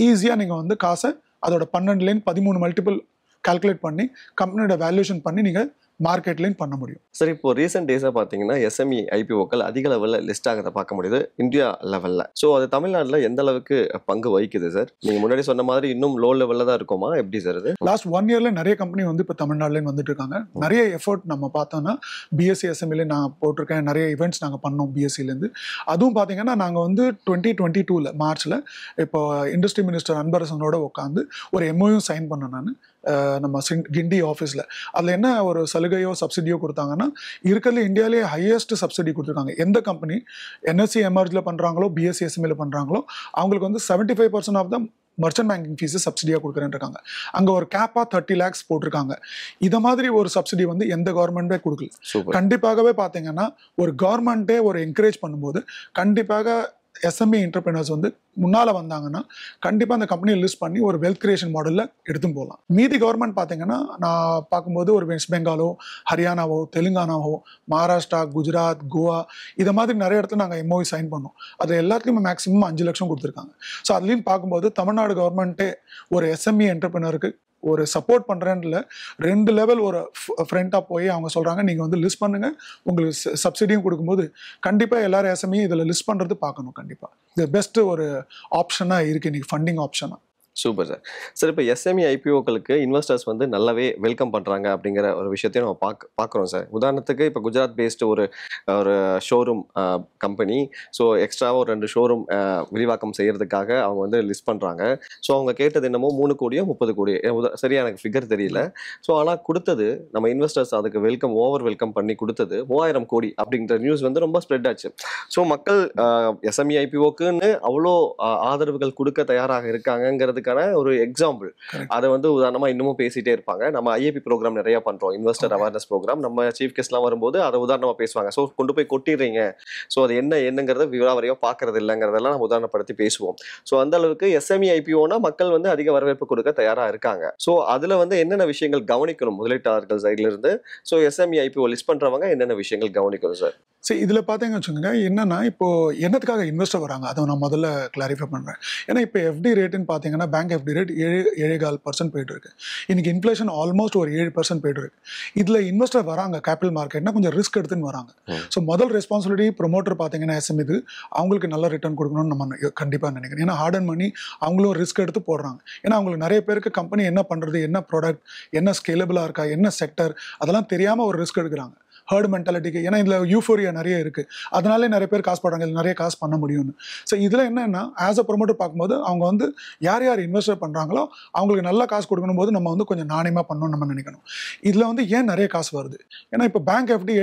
ஈஸியாக நீங்கள் வந்து காசை அதோட 12-13 மல்டிபிள் கால்குலேட் பண்ணி கம்பெனியோட வேல்யூஷன் பண்ணி நீங்கள் மார்க்கெட்லையும் பண்ண முடியும். சரி, இப்போ ரீசெண்ட் டேஸாக பார்த்தீங்கன்னா எஸ்எம்இ ஐபிஓக்கள் அதிக லெவலில் லிஸ்ட் ஆகிறத பார்க்க முடியுது இந்தியா லெவலில். ஸோ அது தமிழ்நாட்டில் எந்த அளவுக்கு பங்கு வகிக்குது சார்? நீங்கள் முன்னாடி சொன்ன மாதிரி இன்னும் லோ லெவலில் தான் இருக்குமா, எப்படி சார்? அது லாஸ்ட் 1 yearல நிறைய கம்பெனி வந்து இப்போ தமிழ்நாட்டிலேயும் வந்துட்டு இருக்காங்க. நிறைய எஃபர்ட் நம்ம பார்த்தோம்னா பிஎஸ்சி எஸ்எம்இல நான் போட்டிருக்கேன், நிறைய ஈவெண்ட்ஸ் நாங்கள் பண்ணோம் பிஎஸ்சிலேருந்து. அதுவும் பார்த்தீங்கன்னா நாங்கள் வந்து 2022 மார்ச்சில் இப்போ இண்டஸ்ட்ரி மினிஸ்டர் அன்பரசனோட உட்காந்து ஒரு எம்ஓயு சைன் பண்ணேன் நான் நம்ம கிண்டி ஆஃபீஸில். அதில் என்ன ஒரு சலுகையோ சப்சிடியோ கொடுத்தாங்கன்னா இருக்கிறதுல இந்தியாவிலேயே ஹையஸ்ட் சப்சிடி கொடுத்துருக்காங்க. எந்த கம்பெனி என்எஸ்சி எம்ஆர்ஜியில் பண்ணுறாங்களோ பிஎஸ்சி எஸ்எம்இல பண்ணுறாங்களோ அவங்களுக்கு வந்து 75% ஆஃப் த மர்ச்சன்ட் பேங்கிங் ஃபீஸை சப்சிடியாக கொடுக்குறேன்னு இருக்காங்க. அங்கே ஒரு கேப்பாக 30 lakhs போட்டிருக்காங்க. இதை மாதிரி ஒரு சப்சிடி வந்து எந்த கவர்மெண்ட்டே கொடுக்கல. கண்டிப்பாகவே பார்த்தீங்கன்னா ஒரு கவர்மெண்ட்டே ஒரு என்கரேஜ் பண்ணும்போது கண்டிப்பாக எஸ்எம்இ என்டர்பிரினர்ஸ் வந்து முன்னால் வந்தாங்கன்னா கண்டிப்பாக அந்த கம்பெனியை லிஸ்ட் பண்ணி ஒரு வெல்த் கிரியேஷன் மாடலில் எடுத்துன்னு போகலாம். மீதி கவர்மெண்ட் பார்த்தீங்கன்னா நான் பார்க்கும்போது ஒரு வெஸ்ட் பெங்காலோ, ஹரியானாவோ, தெலுங்கானாவோ, மகாராஷ்டிரா, குஜராத், கோவா இதை மாதிரி நிறைய இடத்துல நாங்கள் எம்ஓவி சைன் பண்ணோம். அது எல்லாத்துக்குமே மேக்ஸிமம் 5 லட்சம் கொடுத்துருக்காங்க. ஸோ அதுலேயும் பார்க்கும்போது தமிழ்நாடு கவர்மெண்ட்டே ஒரு எஸ்எம்இ என்டர்பிரினருக்கு ஒரு சப்போர்ட் பண்ணுறேன்ல 2 லெவல் ஒரு ஃப்ரெண்டாக போய் அவங்க சொல்கிறாங்க நீங்கள் வந்து லிஸ்ட் பண்ணுங்கள், உங்களுக்கு சப்சிடியும் கொடுக்கும்போது கண்டிப்பாக எல்லாரும் எஸ்எம்இ இதில் லிஸ்ட் பண்ணுறது பார்க்கணும். கண்டிப்பாக இது பெஸ்ட்டு ஒரு ஆப்ஷனாக இருக்குது இன்றைக்கி, ஃபண்டிங் ஆப்ஷனாக. Super sir. சார் இப்போ எஸ்எம்இ ஐபிஓக்களுக்கு இன்வெஸ்டர்ஸ் வந்து நல்லாவே வெல்கம் பண்ணுறாங்க அப்படிங்கிற ஒரு விஷயத்தையும் நம்ம பார்க்குறோம் சார். உதாரணத்துக்கு இப்போ குஜராத் பேஸ்டு ஒரு ஒரு ஷோரூம் கம்பெனி, ஸோ எக்ஸ்ட்ராவாக ஒரு 2 ஷோரூம் விரிவாக்கம் செய்கிறதுக்காக அவங்க வந்து லிஸ்ட் பண்ணுறாங்க. ஸோ அவங்க கேட்டது என்னமோ 3 கோடியோ 30 கோடியோ சரியா எனக்கு ஃபிகர் தெரியல. ஸோ ஆனால் கொடுத்தது நம்ம இன்வெஸ்டர்ஸ் அதுக்கு ஓவர் வெல்கம் பண்ணி கொடுத்தது 3000 கோடி அப்படிங்கிற நியூஸ் வந்து ரொம்ப ஸ்ப்ரெட் ஆச்சு. ஸோ மக்கள் எஸ்எம்இ ஐபிஓக்குன்னு அவ்வளோ ஆதரவுகள் கொடுக்க தயாராக இருக்காங்கிறது ஒரு எக்ஸாம்பிள். அதை வந்து உதாரணமா இன்னமும் பேசிட்டே இருப்பாங்க. நம்ம ஐஏபி ப்ரோக்ராம் நிறைய பண்றோம், இன்வெஸ்டர் அவேர்னஸ் ப்ரோக்ராம். நம்ம சீஃப் கெஸ்ட்லாம் வரும்போது அதை உதாரணமா பேசுவாங்க. ஸோ கொண்டு போய் கொட்டிடுறீங்க, ஸோ அது என்னங்கிறத விவரவரையோ பார்க்கறது இல்லைங்கிறதெல்லாம் நம்ம உதாரணப்படுத்தி பேசுவோம். ஸோ அந்த அளவுக்கு எஸ்எம்இ ஐபிஓனா மக்கள் வந்து அதிக வரவேற்பு கொடுக்க தயாரா இருக்காங்க. ஸோ அதுல வந்து என்னென்ன விஷயங்கள் கவனிக்கணும் முதலீட்டாளர்கள் சைட்ல இருந்து? ஸோ எஸ்எம்இ ஐபிஓ லிஸ்ட் பண்றவங்க என்னென்ன விஷயங்கள் கவனிக்கணும் சார்? சரி, இதில் பார்த்தீங்கன்னு வச்சுக்கோங்க, என்னன்னா இப்போ என்னத்துக்காக இன்வெஸ்டர் வராங்க அதை நான் முதல்ல கிளாரிஃபை பண்ணுறேன். ஏன்னா இப்போ எஃப்டி ரேட்டுன்னு பார்த்தீங்கன்னா பேங்க் எஃப்டி ரேட் 7.25% போயிட்டு இருக்கு. இன்னைக்கு இன்ஃப்ளேஷன் ஆல்மோஸ்ட் ஒரு 7% போயிட்டு இருக்கு. இதில் இன்வெஸ்டர் வராங்க கேபிட்டல் மார்க்கெட்னா கொஞ்சம் ரிஸ்க் எடுத்துன்னு வராங்க. ஸோ முதல் ரெஸ்பான்சிபிலிட்டி ப்ரொமோட்டர் பார்த்தீங்கன்னா எஸ்எம் இது அவங்களுக்கு நல்ல ரிட்டர்ன் கொடுக்கணும்னு நம்ம கண்டிப்பாக நினைக்கிறேன். ஏன்னா ஹார்ட் அண்ட் மணி அவங்களும் ரிஸ்க் எடுத்து போடுறாங்க. ஏன்னா அவங்களுக்கு நிறைய பேருக்கு கம்பெனி என்ன பண்ணுறது, என்ன ப்ராடக்ட், என்ன ஸ்கேலபிளாக இருக்கா, என்ன செக்டர் அதெல்லாம் தெரியாமல் ஒரு ரிஸ்க் எடுக்கிறாங்க. ஹர்ட் மென்டாலிட்டிக்கு, ஏன்னா இதில் யூஃபோரியா நிறைய இருக்குது, அதனாலே நிறைய பேர் காசு போடுறாங்க, இதில் நிறைய காசு பண்ண முடியும்னு. ஸோ இதில் என்னென்னா ஆஸ் அ ப்ரொமோட்டர் பார்க்கும்போது அவங்க வந்து யார் இன்வெஸ்டர் பண்ணுறாங்களோ அவங்களுக்கு நல்ல காசு கொடுக்கணும் போது நம்ம வந்து கொஞ்சம் நாணயமாக பண்ணணும்னு நம்ம நினைக்கணும். இதில் வந்து ஏன் நிறைய காசு வருது, ஏன்னா இப்போ பேங்க் எஃப்டி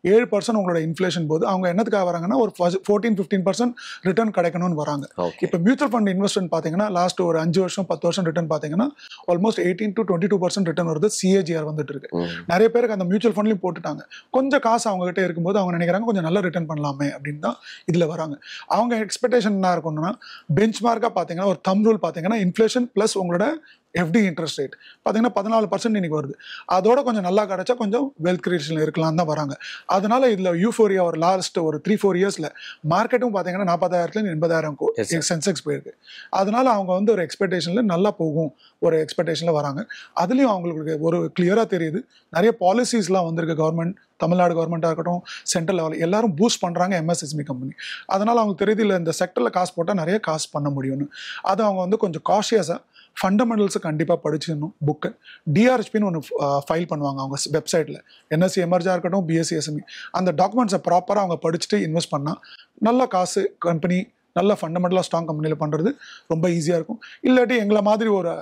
7% உங்களோட இன்ஃப்ளேஷன் போது அவங்க என்னத்துக்காக வராங்கன்னா ஒரு 14-15% ரிட்டர்ன் கிடைக்கணும்னு வராங்க. இப்போ மியூச்சுவல் ஃபண்ட் இன்வெஸ்ட்மெண்ட் பார்த்தீங்கன்னா லாஸ்ட் ஒரு 5 வருஷம் 10 வருஷம் ரிட்டர்ன் பார்த்தீங்கன்னா ஆல்மோஸ்ட் 18-22% ரிட்டர்ன் வருது. சிஏஜிஆர் வந்துட்டு இருக்கு. நிறைய பேருக்கு அந்த மியூச்சுவல் ஃபண்ட்லையும் போட்டுட்டாங்க. கொஞ்சம் காசு அவங்க கிட்ட இருக்கும்போது அவங்க நினைக்கிறாங்க கொஞ்சம் நல்ல ரிட்டர்ன் பண்ணலாமே அப்படின்னு தான் இதில் வராங்க. அவங்க எக்ஸ்பெக்டேஷன் என்ன இருக்கும்னா பெஞ்ச் மார்க்காக பார்த்தீங்கன்னா ஒரு தம் ரூல் பார்த்தீங்கன்னா இன்ஃப்ளேஷன் ப்ளஸ் உங்களோட எஃப்டி இன்ட்ரெஸ்ட் ரேட் பார்த்தீங்கன்னா 14% இன்னைக்கு வருது. அதோட கொஞ்சம் நல்லா கிடைச்சா கொஞ்சம் வெல்த் கிரியேஷன் இருக்கலாம் தான் வராங்க. அதனால இதில் யூஃபோரியா ஒரு லாஸ்ட் ஒரு 3-4 இயர்ஸில் மார்க்கெட்டும் பார்த்தீங்கன்னா 40,000-80,000 சென்செக்ஸ் போயிருக்கு. அதனால அவங்க வந்து ஒரு எக்ஸ்பெக்டேஷனில் நல்லா போகும் ஒரு எக்ஸ்பெக்டேஷனில் வராங்க. அதுலேயும் அவங்களுக்கு ஒரு கிளியராக தெரியுது நிறைய பாலிசிஸ்லாம் வந்திருக்கு. கவர்மெண்ட், தமிழ்நாடு கவர்மெண்ட்டாக இருக்கட்டும், சென்ட்ரல் லெவல் எல்லாரும் பூஸ்ட் பண்ணுறாங்க எம்எஸ்எஸ்எம்இ கம்பெனி. அதனால் அவங்க தெரியுது இல்லை இந்த செக்டரில் காசு போட்டால் நிறைய காசு பண்ண முடியும்னு. அதை அவங்க வந்து கொஞ்சம் காஷியஸாக ஃபண்டமெண்டல்ஸை கண்டிப்பாக படிச்சிடணும். புக்கு டிஆர்ஹெச்பின்னு ஒன்று ஃபைல் பண்ணுவாங்க அவங்க வெப்சைட்டில். என்எஸ்சி எமர்ஜாக இருக்கட்டும், பிஎஸ்சி எஸ்எம்இ, அந்த டாக்குமெண்ட்ஸை ப்ராப்பராக அவங்க படிச்சுட்டு இன்வெஸ்ட் பண்ணால் நல்ல காசு கம்பெனி நல்ல ஃபண்டமெண்டலாக ஸ்ட்ராங் கம்பெனியில் பண்ணுறது ரொம்ப ஈஸியாக இருக்கும். இல்லாட்டி எங்களை மாதிரி ஒரு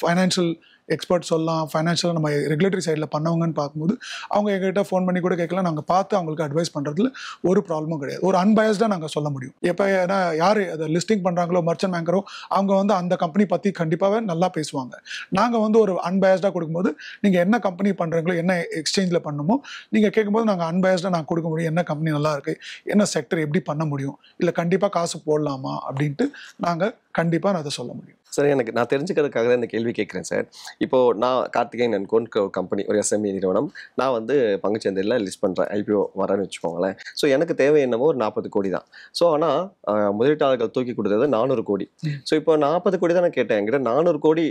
ஃபைனான்ஷியல் எக்ஸ்பர்ட் சொல்லலாம், ஃபைனான்ஷியல் நம்ம ரெகுலேட்டரி சைடில் பண்ணவங்கன்னு பார்க்கும்போது அவங்க எங்ககிட்ட ஃபோன் பண்ணி கூட கேட்கலாம். நாங்கள் பார்த்து அவங்களுக்கு அட்வைஸ் பண்ணுறதுல ஒரு ப்ராப்ளமும் கிடையாது. ஒரு அன்பயஸ்டாக நாங்கள் சொல்ல முடியும். எப்போ ஏன்னா யார் அதை லிஸ்டிங் பண்ணுறாங்களோ மர்ச்சன்ட் பேங்கரோ அவங்க வந்து அந்த கம்பெனி பற்றி கண்டிப்பாகவே நல்லா பேசுவாங்க. நாங்கள் வந்து ஒரு அன்பயஸ்டாக கொடுக்கும்போது நீங்கள் என்ன கம்பெனி பண்ணுறீங்களோ என்ன எக்ஸ்சேஞ்சில் பண்ணுமோ நீங்கள் கேட்கும்போது நாங்கள் அன்பயஸ்டாக நாங்கள் கொடுக்க முடியும். என்ன கம்பெனி நல்லா இருக்குது, என்ன செக்டர் எப்படி பண்ண முடியும், இல்லை கண்டிப்பாக காசு போடலாமா அப்படின்ட்டு நாங்கள் கண்டிப்பாக நான் அதை சொல்ல முடியும். சார், எனக்கு நான் தெரிஞ்சுக்கிறதுக்காக தான் இந்த கேள்வி கேட்குறேன் சார். இப்போ நான் கார்த்திகேயன் அண்ட் கோன் ஒரு கம்பெனி, ஒரு எஸ்எம்இ நிறுவனம், நான் வந்து பங்குச்சந்தையில் லிஸ்ட் பண்ணுறேன், ஐபிஓ வரேன்னு வச்சுக்கோங்களேன். ஸோ எனக்கு தேவை என்னமோ ஒரு 40 கோடி தான். ஸோ ஆனால் முதலீட்டாளர்கள் தூக்கி கொடுத்தது 400 கோடி. ஸோ இப்போ 40 கோடி தான் நான் கேட்டேன், என்கிட்ட 400 கோடி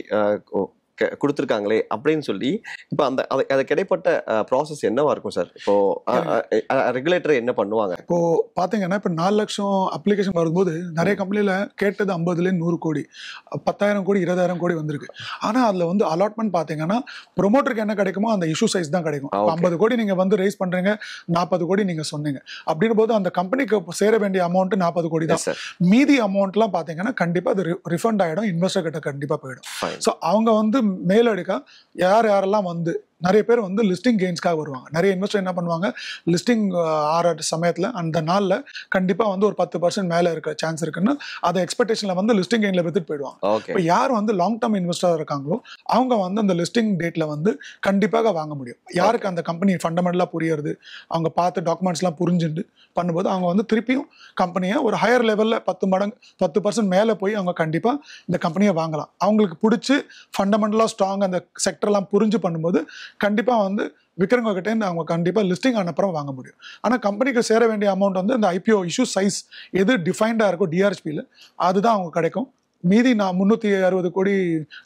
கொடுத்துருக்காங்களே அப்படின்னு சொல்லி இப்போ அந்த அது கிடைப்பட்ட ப்ராசஸ் என்னவா இருக்கும் சார்? இப்போ ரெகுலேட்டர் என்ன பண்ணுவாங்க? இப்போ பார்த்தீங்கன்னா இப்போ 4 லட்சம் அப்ளிகேஷன் வரும்போது நிறைய கம்பெனியில் கேட்டது 50-100 கோடி, 10,000 கோடி, 20,000 கோடி வந்திருக்கு. ஆனால் அதில் வந்து அலாட்மெண்ட் பார்த்தீங்கன்னா ப்ரொமோட்டருக்கு என்ன கிடைக்குமோ அந்த இஷ்யூ சைஸ் தான் கிடைக்கும். 50 கோடி நீங்கள் வந்து ரைஸ் பண்ணுறீங்க, 40 கோடி நீங்கள் சொன்னீங்க அப்படின் போது அந்த கம்பெனிக்கு சேர வேண்டிய அமௌண்ட் 40 கோடி தான். மீதி அமௌண்ட்லாம் பார்த்தீங்கன்னா கண்டிப்பாக அது ரிஃபண்ட் ஆகிடும், இன்வெஸ்டர் கிட்ட கண்டிப்பாக போயிடும். ஸோ அவங்க வந்து மேலடுக்கா யாரெல்லாம் வந்து நிறைய பேர் வந்து லிஸ்டிங் கெயின்ஸ்க்காக வருவாங்க. நிறைய இன்வெஸ்டர் என்ன பண்ணுவாங்க, லிஸ்டிங் ஆற சமயத்தில் அந்த நாளில் கண்டிப்பாக வந்து ஒரு 10% மேலே இருக்க சான்ஸ் இருக்குன்னு அதை எக்ஸ்பெக்டேஷனில் வந்து லிஸ்டிங் கெயினில் வித்துட்டு போயிடுவாங்க. இப்போ யார் வந்து லாங் டேர்ம் இன்வெஸ்டராக இருக்காங்களோ அவங்க வந்து அந்த லிஸ்டிங் டேட்டில் வந்து கண்டிப்பாக வாங்க முடியும். யாருக்கு அந்த கம்பெனி ஃபண்டமெண்டலாக புரியுறது, அவங்க பார்த்து டாக்குமெண்ட்ஸ்லாம் புரிஞ்சுட்டு பண்ணும்போது அவங்க வந்து திருப்பியும் கம்பெனியை ஒரு ஹையர் லெவலில் 10% மேலே போய் அவங்க கண்டிப்பாக இந்த கம்பெனியை வாங்கலாம். அவங்களுக்கு பிடிச்சி ஃபண்டமெண்டலாக ஸ்ட்ராங் அந்த செக்டர்லாம் புரிஞ்சு பண்ணும்போது கண்டிப்பாக வந்து விற்கிறவங்க கிட்டே அவங்க கண்டிப்பாக லிஸ்டிங் ஆனப்புறம் வாங்க முடியும். ஆனால் கம்பெனிக்கு சேர வேண்டிய அமௌண்ட் வந்து இந்த ஐபிஓ இஷ்யூ சைஸ் எது டிஃபைன்டாக இருக்கோ டிஆர்ஹெச்பியில் அதுதான் அவங்க கிடைக்கும். மீதி நான் 360 கோடி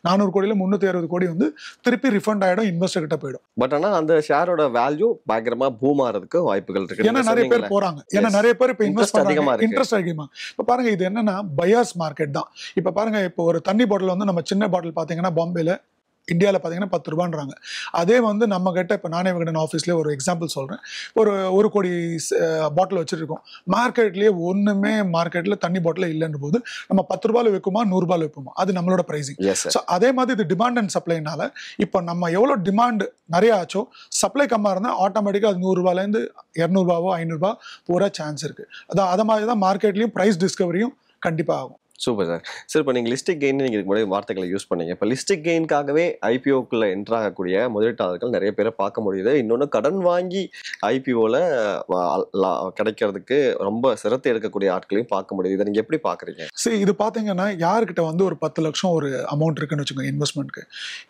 400 கோடியில் 360 கோடி வந்து திருப்பி ரிஃபண்ட் ஆகிடும், இன்வெஸ்டர் கிட்ட போயிடும். பட் ஆனால் அந்த ஷேரோட வேல்யூ பயங்கரமா பூம் ஆகிறதுக்கு வாய்ப்புகள் இருக்கு. ஏன்னா நிறைய பேர் போறாங்க, ஏன்னா நிறைய பேர் இப்போ இன்வெஸ்ட் அதிகமா இருக்கு. இன்ட்ரெஸ்ட் அதிகமா. இப்போ பாருங்க, இது என்னன்னா பையர்ஸ் மார்க்கெட் தான். இப்போ பாருங்க, இப்போ ஒரு தண்ணி பாட்டில் வந்து நம்ம சின்ன பாட்டில் பார்த்தீங்கன்னா பாம்பேல இந்தியாவில் பார்த்தீங்கன்னா 10 ரூபான்றாங்க. அதே வந்து நம்ம கிட்ட இப்போ நானே விகடன் ஆஃபீஸ்லேயே ஒரு எக்ஸாம்பிள் சொல்கிறேன், ஒரு கோடி பாட்டில் வச்சுருக்கோம். மார்க்கெட்லேயே ஒன்றுமே மார்க்கெட்டில் தண்ணி பாட்டில் இல்லைன்ற போது நம்ம 10 ரூபாயில் விற்குமா 100 ரூபாயில் விற்போமா, அது நம்மளோட ப்ரைஸிங். ஸோ அதே மாதிரி இது டிமாண்ட் அண்ட் சப்ளைனால இப்போ நம்ம எவ்வளோ டிமாண்ட் நிறைய ஆச்சோ சப்ளை கம்மியாக இருந்தால் ஆட்டோமேட்டிக்காக அது 100 ரூபாயிலேருந்து 200 ரூபாவோ 500 ரூபா போகிற சான்ஸ் இருக்குது. அதை மாதிரி தான் மார்க்கெட்லேயும் ப்ரைஸ் டிஸ்கவரியும் கண்டிப்பாக ஆகும். Super sir. சார், இப்போ நீங்கள் லிஸ்டிக் கெயின் நீங்கள் இதுக்கு முன்னாடி வார்த்தைகளை யூஸ் பண்ணீங்க. இப்போ லிஸ்டிக் கெயின்காகவே ஐபிஓக்குள்ளே என்ட்ரு ஆகக்கூடிய முதலீட்டாளர்கள் நிறைய பேரை பார்க்க முடியுது. இன்னொன்று, கடன் வாங்கி ஐபிஓவில் கிடைக்கிறதுக்கு ரொம்ப சிரத்தை எடுக்கக்கூடிய ஆட்களையும் பார்க்க முடியுது. இதை நீங்கள் எப்படி பார்க்குறீங்க? சரி, இது பார்த்தீங்கன்னா யாருக்கிட்ட வந்து ஒரு 10 லட்சம் ஒரு அமௌண்ட் இருக்குன்னு வச்சுக்கோங்க இன்வெஸ்ட்மெண்ட்க்கு,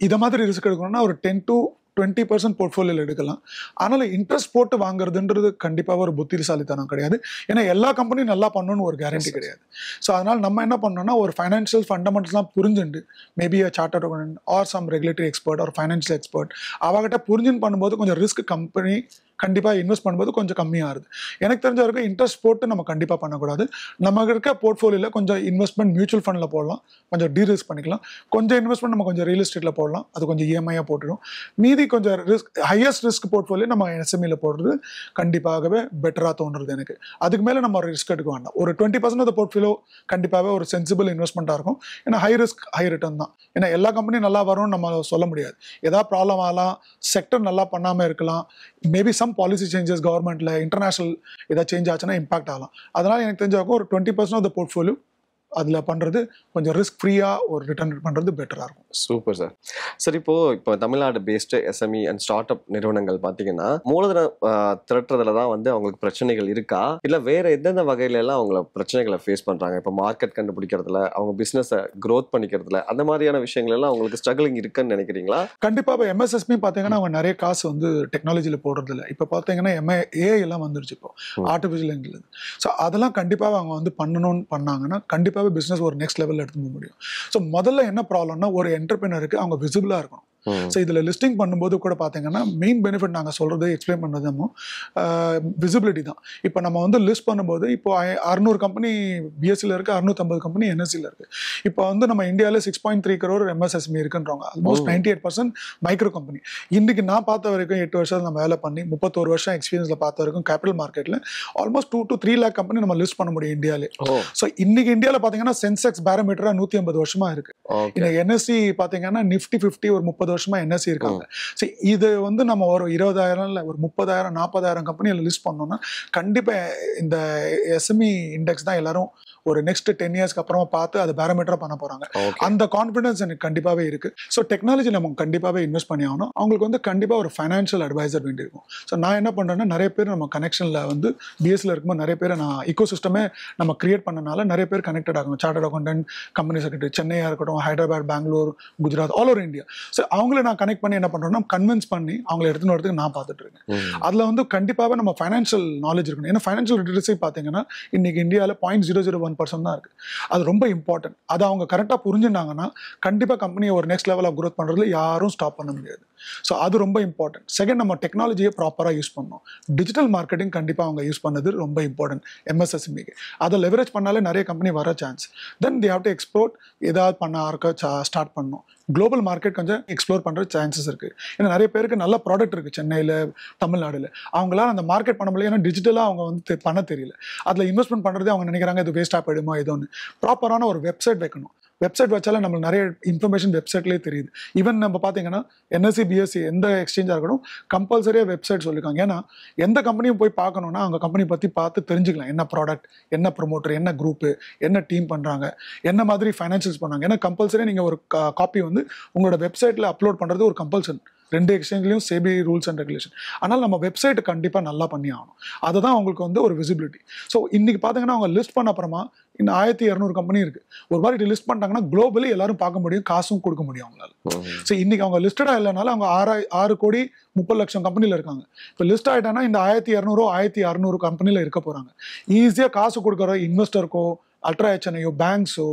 இதை மாதிரி ரிஸ்க் எடுக்கணும்னா ஒரு 10 to 20% போர்ட்ஃபோலியோவில் எடுக்கலாம். ஆனால் இன்ட்ரெஸ்ட் போட்டு வாங்குறதுன்றது கண்டிப்பாக ஒரு புத்திசாலித்தனம் கிடையாது. ஏன்னா எல்லா கம்பெனியும் நல்லா பண்ணணும்னு ஒரு கேரண்டி கிடையாது. ஸோ அதனால் நம்ம என்ன பண்ணோம்னா ஒரு ஃபைனான்ஷியல் ஃபண்டமெண்டல்ஸ்லாம் புரிஞ்சுண்டு, maybe chartered accountant or some regulatory expert ஒரு ஃபைனான்ஷியல் எக்ஸ்பர்ட் அவங்ககிட்ட புரிஞ்சுன்னு பண்ணும்போது கொஞ்சம் ரிஸ்க் கம்பெனி கண்டிப்பாக இன்வெஸ்ட் பண்ணும்போது கொஞ்சம் கம்மியாகுது. எனக்கு தெரிஞ்ச வரைக்கும் இன்ட்ரெஸ்ட் போட்டு நம்ம கண்டிப்பாக பண்ணக்கூடாது. நம்ம இருக்க போர்ட்ஃபோலியோவில் கொஞ்சம் இன்வெஸ்ட்மெண்ட் மியூச்சுவல் ஃபண்டில் போடலாம், கொஞ்சம் டீரிஸ்க் பண்ணிக்கலாம். கொஞ்சம் இன்வெஸ்ட்மெண்ட் நம்ம கொஞ்சம் ரியல் எஸ்டேட்டில் போடலாம், அது கொஞ்சம் இஎம்ஐயாக போட்டுடும். மீதி கொஞ்சம் ஹையஸ்ட் ரிஸ்க் போர்ட்ஃபோலியோ நம்ம எஸ்எம்இயில் போடுறது கண்டிப்பாகவே பெட்டராக தோன்றுறது எனக்கு. அதுக்கு மேலே நம்ம ஒரு ரிஸ்க் எடுக்க வேண்டாம். ஒரு 20% ஆஃப் போர்ட்ஃபோலியோ கண்டிப்பாகவே ஒரு சென்சிபிள் இன்வெஸ்ட்மெண்ட்டாக இருக்கும். ஏன்னா ஹை ரிஸ்க் ஹை ரிட்டர்ன் தான். ஏன்னா எல்லா கம்பெனியும் நல்லா வரும்னு நம்ம சொல்ல முடியாது. ஏதாவது ப்ராப்ளம் ஆகலாம், செக்டர் நல்லா பண்ணாமல் இருக்கலாம், மேபி சம் பாலிசி சேஞ்சஸ் கவர்மெண்ட்ல இன்டர்நேஷனல் ஏதாவது சேஞ்ச் ஆச்சுன்னா இம்பாக்ட் ஆகலாம். அதனால எனக்கு தெரிஞ்சாக்கும் ஒரு 20% ஆஃப் த போர்ட்ஃபோலியோ அதில் பண்ணுறது கொஞ்சம் ரிஸ்க் ஃப்ரீயாக ஒரு ரிட்டர்ன் பண்ணுறது பெட்டராக இருக்கும். Super sir. சார், இப்போ Tamil Nadu based SME and start அப் நிறுவனங்கள் பார்த்தீங்கன்னா மூலதனம் திரட்டுறதுல தான் வந்து அவங்களுக்கு பிரச்சனைகள் இருக்கா, இல்லை வேற எந்தெந்த வகையில எல்லாம் அவங்கள பிரச்சனைகளை ஃபேஸ் பண்ணுறாங்க? இப்போ மார்க்கெட் கண்டுபிடிக்கிறதுல, அவங்க பிஸ்னஸை க்ரோத் பண்ணிக்கிறதுல, அந்த மாதிரியான விஷயங்கள் எல்லாம் அவங்களுக்கு ஸ்ட்ரகிளிங் இருக்குன்னு நினைக்கிறீங்களா? கண்டிப்பாக எம்எஸ்எஸ்பி பார்த்தீங்கன்னா அவங்க நிறைய காசு வந்து டெக்னாலஜியில் போடுறது இல்லை. இப்போ பார்த்தீங்கன்னா ஏஐ எல்லாம் வந்துருச்சு, இப்போ ஆர்டிஃபிஷியல் இன்டெலிஜென்ஸ். ஸோ அதெல்லாம் கண்டிப்பாக அவங்க வந்து பண்ணணும்னு பண்ணாங்கன்னா கண்டிப்பாக பிசினஸ் ஒரு நெக்ஸ்ட் லெவலில் எடுத்து போக முடியும். ஸோ முதல்ல என்ன ப்ராப்ளம்னா ஒரு என்டர்பிரினருக்கு அவங்க விசிபிளாக இருக்கணும். ஸோ இதில் லிஸ்டிங் பண்ணும்போது கூட பார்த்தீங்கன்னா மெயின் பெனிஃபிட் நாங்கள் சொல்கிறது எக்ஸ்பிளைன் பண்ணுறது விசிபிலிட்டி தான். இப்போ நம்ம வந்து லிஸ்ட் பண்ணும்போது இப்போ 600 கம்பெனி பிஎஸ்சியில் இருக்குது, 650 கம்பெனி என்எஸ்சியில் இருக்குது. இப்போ வந்து நம்ம இந்தியாவில் 6.3 crore எம்எஸ்எஸ்எம்இ இருக்குன்றாங்க. Almost 98% micro company. இன்றைக்கி நான் பார்த்த வரைக்கும் 8 வருஷம் நம்ம வேலை பண்ணி 31 வருஷம் எக்ஸ்பீரியன்ஸில் பார்த்த வரைக்கும் கேபிட்டல் மார்க்கெட்டில் ஆல்மோஸ்ட் 2 to 3 lakh கம்பெனி நம்ம லிஸ்ட் பண்ண முடியும் இந்தியாவிலே. ஸோ இன்னைக்கு இந்தியாவில் பார்த்தீங்கன்னா சென்செக்ஸ் பேரோமீட்டராக 150 வருஷமா இருக்குது. இன்னைக்கு என்எஸ்சி பார்த்தீங்கன்னா நிஃப்டி 50 ஒரு 30 வருஷமா என்எஸ்சி இருக்காங்க. சரி, இது வந்து நம்ம ஒரு 20,000 இல்லை ஒரு 30,000 40,000 கம்பெனியில் லிஸ்ட் பண்ணோம்னா கண்டிப்பாக இந்த எஸ்எம்இ இண்டெக்ஸ் தான் எல்லாரும் ஒரு நெக்ஸ்ட் 10 இயர்ஸ்க்கு அப்புறமா பார்த்து அதை பேரோமீட்டராக பண்ண போகிறாங்க. அந்த கான்ஃபிடன்ஸ் எனக்கு கண்டிப்பாகவே இருக்குது. ஸோ டெக்னாலஜி நம்ம கண்டிப்பாகவே இன்வெஸ்ட் பண்ணி ஆகணும். அவங்களுக்கு வந்து கண்டிப்பாக ஒரு ஃபைனான்ஷியல் அட்வைசர் வேண்டியிருக்கும். ஸோ நான் என்ன பண்ணுறேன்னா நிறைய பேர் நம்ம கனெக்ஷனில் வந்து பிஎஸ்சியில் இருக்கும்போது நிறைய பேர் நான் இக்கோ சிஸ்டமே நம்ம கிரியேட் பண்ணனால நிறைய பேர் கனெக்டட் ஆகும். சார்ட்டர்ட் அக்கௌண்டன்ட், கம்பெனி செக்ரட்டரி, சென்னையாக இருக்கட்டும், Hyderabad, Bangalore, Gujarat, all over India. So அவங்கள நான் கனெக்ட் பண்ணி என்ன பண்ணுறோன்னா கன்வின்ஸ் பண்ணி அவங்களை எடுத்துன்னு வரதுக்கு நான் பார்த்துட்டு இருக்கேன். அதில் வந்து கண்டிப்பாகவே நம்ம ஃபைனான்ஷியல் நாலேஜ் இருக்கணும். ஏன்னா ஃபைனான்ஷியல் லிட்ரஸி பார்த்தீங்கன்னா இன்னைக்கு இந்தியாவில் 0.001% தான் இருக்குது. அது ரொம்ப இம்பார்ட்டன்ட். அதை அவங்க கரெக்டாக புரிஞ்சுட்டாங்கன்னா கண்டிப்பாக கம்பெனியை ஒரு நெக்ஸ்ட் லெவல் ஆஃப் க்ரோத் பண்ணுறதுல யாரும் ஸ்டாப் பண்ண முடியாது. ஸோ அது ரொம்ப இம்பார்ட்டன்ட். செகண்ட், நம்ம டெக்னாலஜியை ப்ராப்பராக யூஸ் பண்ணணும். டிஜிட்டல் மார்க்கெட்டிங் கண்டிப்பாக அவங்க யூஸ் பண்ணது ரொம்ப இம்பார்ட்டன்ட் எம்எஸ்எஸ்எம்இக்கு. அதை லெவரேஜ் பண்ணாலே நிறைய கம்பெனி வர chance. Then the have to explore, ஏதாவது பண்ண ஸ்டார்ட் பண்ணணும். குளோபல் மார்க்கெட் கொஞ்சம் எக்ஸ்ப்ளோர் பண்ணுற சான்சஸ் இருக்குது. ஏன்னா நிறைய பேருக்கு நல்ல ப்ராடக்ட் இருக்குது சென்னையில், தமிழ்நாடுல. அவங்களால அந்த மார்க்கெட் பண்ண முடியல. ஏன்னா டிஜிட்டலாக அவங்க வந்து பண்ண தெரியல. அதில் இன்வெஸ்ட்மெண்ட் பண்ணுறதே அவங்க நினைக்கிறாங்க இது வேஸ்ட்டாக போயிடுமா ஏதோன்னு. ப்ராப்பரான ஒரு வெப்சைட் வைக்கணும். வெப்சைட் வச்சாலே நம்மளுக்கு நிறைய இன்ஃபர்மேஷன் வெப்சைட்லேயே தெரியுது. ஈவன் நம்ம பார்த்தீங்கன்னா என்எஸ்சி, பிஎஸ்சி எந்த எக்ஸ்சேஞ்சாக இருக்கணும் கம்பல்சரியாக வெப்சைட் சொல்லியிருக்காங்க. ஏன்னா எந்த கம்பெனியும் போய் பார்க்கணுன்னா அவங்க கம்பெனி பற்றி பார்த்து தெரிஞ்சுக்கலாம். என்ன ப்ராடக்ட், என்ன ப்ரொமோட்டர், என்ன குரூப்பு, என்ன டீம் பண்ணுறாங்க, என்ன மாதிரி ஃபைனான்சியல்ஸ் பண்ணாங்க. ஏன்னா கம்பல்சரியாக நீங்கள் ஒரு காப்பி வந்து உங்களோட வெப்சைட்டில் அப்லோட் பண்ணுறது ஒரு கம்பல்சன். 2 எக்ஸ்சேஞ்ச்லையும் சேபி ரூல்ஸ் அண்ட் ரெகுலேஷன். ஆனால் நம்ம வெப்சைட் கண்டிப்பாக நல்லா பண்ணி ஆகணும். அதுதான் அவங்களுக்கு வந்து ஒரு விசிபிலிட்டி. ஸோ இன்னைக்கு பார்த்தீங்கன்னா அவங்க லிஸ்ட் பண்ண அப்புறமா இந்த 1200 கம்பெனி இருக்குது. ஒரு வாட்டி லிஸ்ட் பண்ணிட்டாங்கன்னா குளோபலி எல்லாரும் பார்க்க முடியும், காசும் கொடுக்க முடியும் அவங்களால. ஸோ இன்னைக்கு அவங்க லிஸ்டடாக இல்லைனாலும் அவங்க 6 கோடி 30 லட்சம் கம்பெனியில் இருக்காங்க. இப்போ லிஸ்ட் ஆகிட்டாங்கன்னா இந்த 1200 1600 கம்பெனியில் இருக்க போகிறாங்க. ஈஸியாக காசு கொடுக்குற இன்வெஸ்டருக்கோ அல்ட்ரா ஹெச்என்ஐயோ பேங்க்ஸோ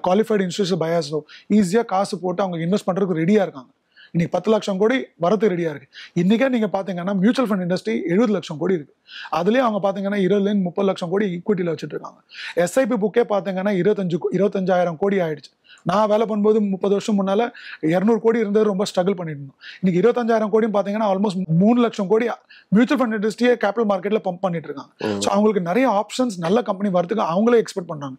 குவாலிஃபைடு இன்ஸ்டியூஷன் பயாஸோ ஈஸியாக காசு போட்டு அவங்க இன்வெஸ்ட் பண்ணுறதுக்கு ரெடியாக இருக்காங்க. இன்னைக்கு 10 லட்சம் கோடி வரது ரெடியா இருக்கு. இன்னைக்கே நீங்க பாத்தீங்கன்னா மியூச்சுவல் ஃபண்ட் இண்டஸ்ட்ரி 70 லட்சம் கோடி இருக்கு. அதுலயே அவங்க பாத்தீங்கன்னா 20-30 லட்சம் கோடி ஈக்விட்டியில வச்சுட்டு இருக்காங்க. எஸ்ஐபி புக்கே பாத்தீங்கன்னா 25,000 கோடி ஆயிடுச்சு. நான் வேலை பண்ணும்போது 30 வருஷம் முன்னால 200 கோடி இருந்தது, ரொம்ப ஸ்ட்ரகிள் பண்ணிட்டு இருந்தோம். இன்னைக்கு 25,000 கோடி பாத்தீங்கன்னா ஆல்மோஸ்ட் 3 லட்சம் கோடி மியூச்சுவல் ஃபண்ட் இண்டஸ்ட்ரியே கேபிட்டல் மார்க்கெட்ல பம்ப் பண்ணிட்டு இருக்காங்க. ஸோ அவங்களுக்கு நிறைய ஆப்ஷன்ஸ், நல்ல கம்பெனி வரதுக்கு அவங்களே எக்ஸ்பெக்ட் பண்றாங்க.